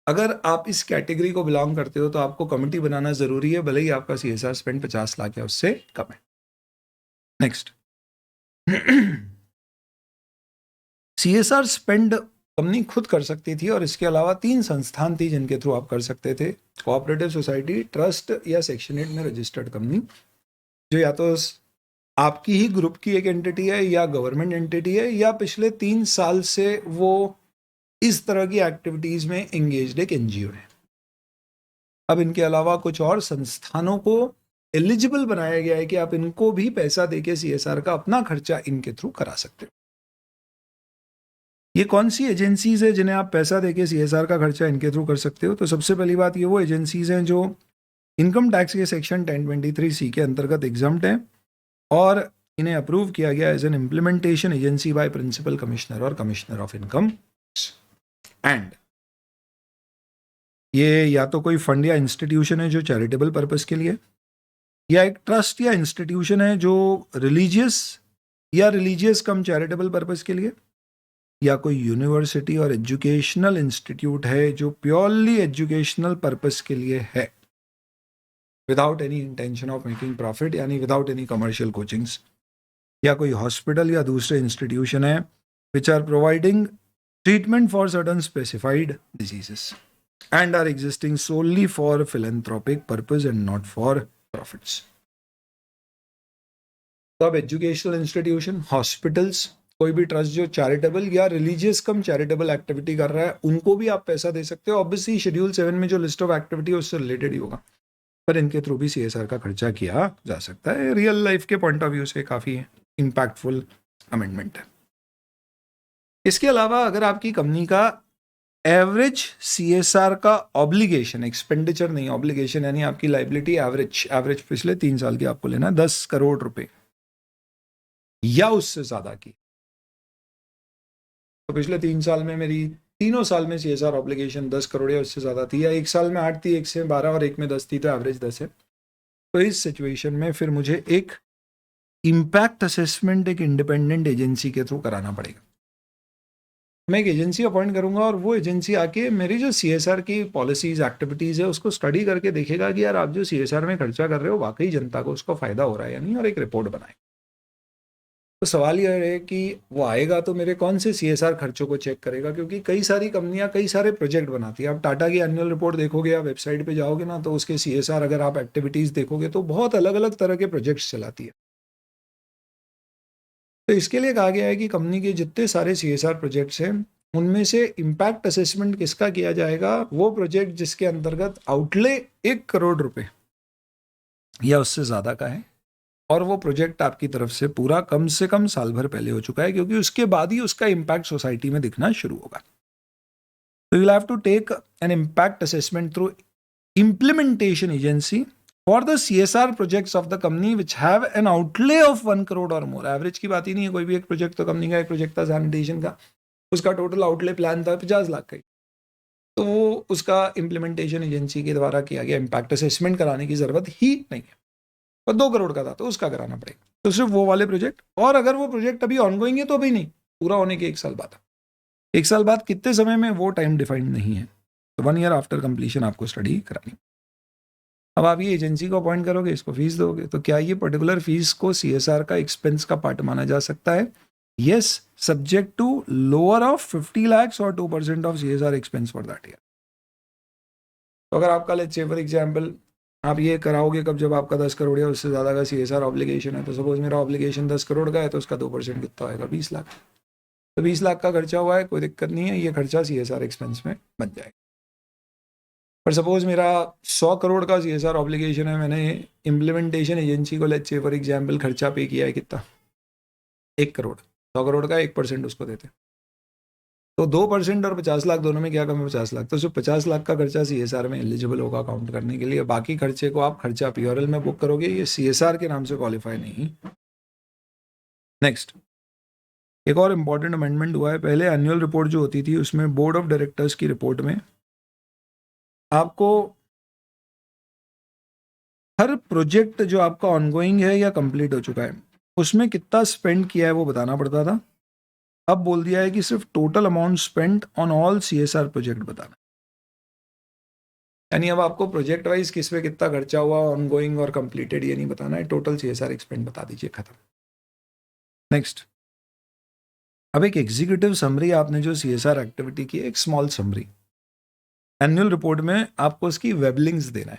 अगर आप इस कैटेगरी को बिलोंग करते हो तो आपको कमेटी बनाना जरूरी है, भले ही आपका CSR स्पेंड 50 लाख या उससे कम है। नेक्स्ट, CSR स्पेंड कंपनी खुद कर सकती थी, और इसके अलावा 3 संस्थान थी जिनके थ्रू आप कर सकते थे: कोऑपरेटिव सोसाइटी, ट्रस्ट या सेक्शन 8 में रजिस्टर्ड कंपनी, जो या तो आपकी ही ग्रुप की एक एंटिटी है या गवर्नमेंट एंटिटी है, या पिछले 3 साल से वो इस तरह की एक्टिविटीज में एंगेज्ड एक NGO है। अब इनके अलावा कुछ और संस्थानों को एलिजिबल बनाया गया है कि आप इनको भी पैसा देके CSR का अपना खर्चा इनके थ्रू करा सकते हो। ये कौन सी एजेंसीज है जिन्हें आप पैसा देके CSR का खर्चा इनके थ्रू कर सकते हो? तो सबसे पहली बात, ये वो एजेंसीज हैं जो इनकम टैक्स के सेक्शन 1023C के अंतर्गत एग्जम्प्ट हैं, और इन्हें अप्रूव किया गया as an implementation agency by principal commissioner और कमिश्नर ऑफ इनकम। एंड ये या तो कोई फंड या इंस्टीट्यूशन है जो चैरिटेबल पर्पस के लिए, या एक ट्रस्ट या इंस्टीट्यूशन है जो रिलीजियस कम चैरिटेबल पर्पस के लिए, या कोई यूनिवर्सिटी और एजुकेशनल इंस्टीट्यूट है जो प्योरली एजुकेशनल पर्पस के लिए है, without any intention of making profit, यानी विदाउट एनी कमर्शियल कोचिंग्स, या कोई हॉस्पिटल या दूसरे इंस्टीट्यूशन है which are providing treatment for certain specified diseases and are existing solely for philanthropic purpose and not for profits. तो अब educational institution, hospitals, कोई भी ट्रस्ट जो चैरिटेबल या रिलीजियस कम चैरिटेबल एक्टिविटी कर रहा है, उनको भी आप पैसा दे सकते हो। ऑब्वियसली शेड्यूल 7 में जो लिस्ट ऑफ एक्टिविटी है उससे रिलेटेड ही होगा, पर इनके थ्रू भी CSR का खर्चा किया जा सकता है। रियल लाइफ के पॉइंट ऑफ व्यू से काफ़ी इम्पैक्टफुल अमेंडमेंट है। इसके अलावा अगर आपकी कंपनी का एवरेज CSR का ऑब्लिगेशन, एक्सपेंडिचर नहीं ऑब्लिगेशन, यानी आपकी लाइबिलिटी एवरेज पिछले 3 साल की आपको लेना 10 करोड़ रुपए या उससे ज्यादा की, तो पिछले 3 साल में मेरी तीनों साल में CSR ऑब्लिगेशन 10 करोड़ या उससे ज़्यादा थी, या एक साल में 8 थी, एक से 12 और एक में 10 थी, तो एवरेज 10 है। तो इस सिचुएशन में फिर मुझे एक इम्पैक्ट असेसमेंट एक इंडिपेंडेंट एजेंसी के थ्रू कराना पड़ेगा। मैं एक एजेंसी अपॉइंट करूंगा और वो एजेंसी आके मेरी जो CSR की पॉलिसीज एक्टिविटीज़ है उसको स्टडी करके देखेगा कि यार आप जो CSR में खर्चा कर रहे हो वाकई जनता को उसका फ़ायदा हो रहा है या नहीं, और एक रिपोर्ट बनाए। तो सवाल यह है कि वो आएगा तो मेरे कौन से CSR खर्चों को चेक करेगा, क्योंकि कई सारी कंपनियां कई सारे प्रोजेक्ट बनाती है। आप टाटा की एनुअल रिपोर्ट देखोगे या वेबसाइट पे जाओगे ना, तो उसके CSR अगर आप एक्टिविटीज़ देखोगे तो बहुत अलग अलग तरह के प्रोजेक्ट्स चलाती है। तो इसके लिए कहा गया है कि कंपनी के जितने सारे CSR प्रोजेक्ट्स हैं उनमें से इम्पैक्ट असेसमेंट किसका किया जाएगा, वो प्रोजेक्ट जिसके अंतर्गत आउटले 1 करोड़ रुपए या उससे ज़्यादा का है, और वो प्रोजेक्ट आपकी तरफ से पूरा कम से कम साल भर पहले हो चुका है, क्योंकि उसके बाद ही उसका इम्पैक्ट सोसाइटी में दिखना शुरू होगा। तो you have to take an impact assessment through implementation agency for the CSR projects of the company which have an outlay of 1 crore or more। Average की बात ही नहीं है, कोई भी एक प्रोजेक्ट, तो कंपनी का एक प्रोजेक्ट था सैनिटेशन का, उसका टोटल आउटले प्लान था 50 लाख का, तो वो उसका इम्प्लीमेंटेशन एजेंसी के द्वारा किया गया, इम्पैक्ट असेसमेंट कराने की जरूरत ही नहीं है। और 2 करोड़ का था तो उसका कराना पड़ेगा। तो सिर्फ वो वाले प्रोजेक्ट, और अगर वो प्रोजेक्ट अभी ऑनगोइंग है तो अभी नहीं, पूरा होने के 1 साल बाद। 1 साल बाद कितने समय में, वो टाइम डिफाइंड नहीं है। तो 1 ईयर आफ्टर कंप्लीशन आपको स्टडी करानी। अब आप ये एजेंसी को अपॉइंट करोगे, इसको फीस दोगे, तो क्या ये पर्टिकुलर फीस को CSR का एक्सपेंस का पार्ट माना जा सकता है? Yes, subject to lower of 50 lakhs और 2% of CSR expense for that year. तो अगर आपका लेट्स से फॉर एग्जांपल आप ये कराओगे कब, जब आपका 10 करोड़ या उससे ज़्यादा का CSR ऑब्लिगेशन है, तो सपोज मेरा ऑब्लिगेशन 10 करोड़ का है, तो उसका 2% कितना होगा, 20 लाख। तो 20 लाख का खर्चा हुआ है, कोई दिक्कत नहीं है, ये खर्चा CSR एक्सपेंस में बन जाएगा। पर सपोज मेरा 100 करोड़ का CSR ऑब्लिगेशन है, मैंने इम्प्लीमेंटेशन एजेंसी को लेट्स से फॉर एग्जांपल खर्चा पे किया है कितना, 1 करोड़। 100 करोड़ का 1% उसको देते, तो 2% और 50 लाख दोनों में क्या कम है, 50 लाख। तो सिर्फ 50 लाख का खर्चा CSR में एलिजिबल होगा काउंट करने के लिए। बाकी खर्चे को आप खर्चा PRL में बुक करोगे, ये CSR के नाम से क्वालिफाई नहीं। नेक्स्ट, एक और इम्पॉर्टेंट अमेंडमेंट हुआ है। पहले एनुअल रिपोर्ट जो होती थी उसमें बोर्ड ऑफ डायरेक्टर्स की रिपोर्ट में आपको हर प्रोजेक्ट जो आपका ऑनगोइंग है या कंप्लीट हो चुका है उसमें कितना स्पेंड किया है वो बताना पड़ता था। अब बोल दिया है कि सिर्फ total amount spend on all CSR project बताना। यानी अब आपको प्रोजेक्ट वाइज किस पे कितना खर्चा हुआ, ऑनगोइंग और कंप्लीटेड, ये नहीं बताना है, टोटल CSR एक्सपेंड बता दीजिए, खत्म। नेक्स्ट, अब एक एग्जीक्यूटिव समरी आपने जो CSR एक्टिविटी की, एक स्मॉल समरी एनुअल रिपोर्ट में आपको उसकी वेब लिंक्स देना है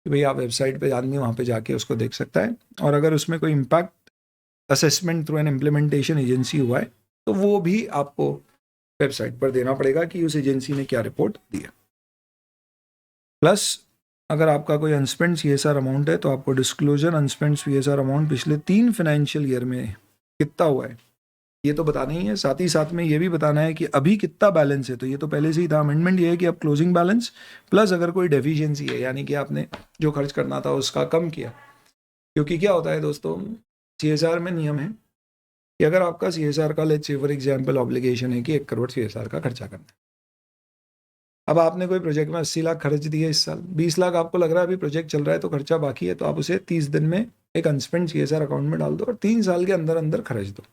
कि भाई आप वेबसाइट पे आदमी वहाँ पे जाके उसको देख सकता है, और अगर उसमें कोई impact assessment through an implementation agency हुआ है तो वो भी आपको वेबसाइट पर देना पड़ेगा कि उस एजेंसी ने क्या रिपोर्ट दी है। प्लस अगर आपका कोई अनस्पेंड CSR अमाउंट है तो आपको डिस्क्लोजर अनस्पेंड CSR अमाउंट पिछले 3 फाइनेंशियल ईयर में कितना हुआ है ये तो बताना ही है। साथ ही साथ में ये भी बताना है कि अभी कितना बैलेंस है, तो ये तो पहले से ही था। अमेंडमेंट ये है कि अब क्लोजिंग बैलेंस प्लस अगर कोई डेफिशिएंसी है, यानी कि आपने जो खर्च करना था उसका कम किया। क्योंकि क्या होता है दोस्तों, CSR में नियम है कि अगर आपका CSR का let's say for example obligation है कि 1 करोड़ CSR का खर्चा करना है, अब आपने कोई प्रोजेक्ट में 80 लाख खर्च दिए इस साल, 20 लाख आपको लग रहा है अभी प्रोजेक्ट चल रहा है तो खर्चा बाकी है, तो आप उसे 30 दिन में एक अनस्पेंड CSR अकाउंट में डाल दो और 3 साल के अंदर अंदर खर्च दो।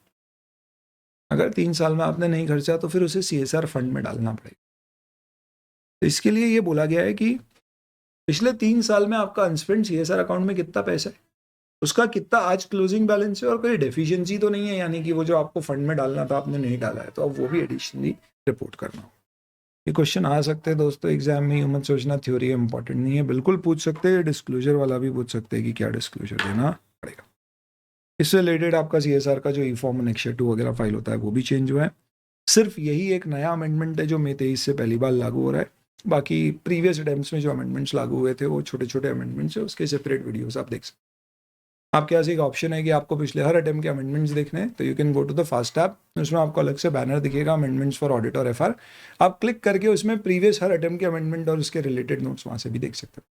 अगर 3 साल में आपने नहीं खर्चा तो फिर उसे CSR फंड में डालना पड़ेगा। तो इसके लिए ये बोला गया है कि पिछले 3 साल में आपका अनस्पेंड CSR अकाउंट में कितना पैसा है, उसका कितना आज क्लोजिंग बैलेंस है, और कोई डेफिशिएंसी तो नहीं है, यानी कि वो जो आपको फंड में डालना था आपने नहीं डाला है, तो अब वो भी एडिशनली रिपोर्ट करना हो। ये क्वेश्चन आ सकते हैं दोस्तों एग्जाम में, मत सोचना थ्योरी इंपॉर्टेंट नहीं है, बिल्कुल पूछ सकते हैं। डिस्क्लोजर वाला भी पूछ सकते हैं कि क्या डिस्क्लोजर देना पड़ेगा। इससे रिलेटेड आपका CSR का जो ई-फॉर्म एनेक्सर 2 वगैरह फाइल होता है वो भी चेंज हुआ है। सिर्फ यही एक नया अमेंडमेंट है जो मई 23 से पहली बार लागू हो रहा है। बाकी प्रीवियस अटेम्प्ट्स में जो अमेंडमेंट्स लागू हुए थे वो छोटे छोटे अमेंडमेंट्स है, उसके सेपरेट वीडियोस आप देख सकते हैं। आपके पास एक ऑप्शन है कि आपको पिछले हर अटेम्प्ट के अमेंडमेंट्स देखने हैं, तो you can go to the fast app, उसमें आपको अलग से बैनर दिखेगा अमेंडमेंट्स फॉर ऑडिट और FR, आप क्लिक करके उसमें प्रीवियस हर अटेम्प्ट के अमेंडमेंट और उसके रिलेटेड नोट्स वहाँ से भी देख सकते हैं।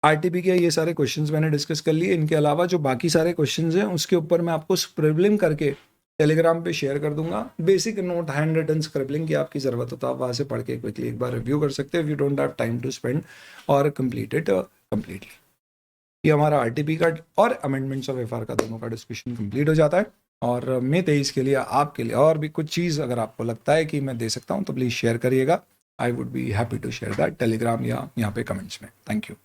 RTP के ये सारे क्वेश्चंस मैंने डिस्कस कर लिए, इनके अलावा जो बाकी सारे क्वेश्चंस हैं उसके ऊपर मैं आपको स्क्रिबलिंग करके टेलीग्राम पे शेयर कर दूंगा। Basic note hand written scribbling की आपकी ज़रूरत हो तो आप वहाँ से पढ़ के क्विकली एक बार रिव्यू कर सकते हैं, if you don't have time to spend और कंप्लीट इट कम्प्लीटली। ये हमारा आरटीपी का और अमेंडमेंट्स ऑफ एफआर का दोनों का डिस्कशन कंप्लीट हो जाता है। और मई 23 के लिए आपके लिए और भी कुछ चीज़ अगर आपको लगता है कि मैं दे सकता हूँ तो प्लीज़ शेयर करिएगा। I would be happy to share that Telegram या यहाँ पे कमेंट्स में। Thank you.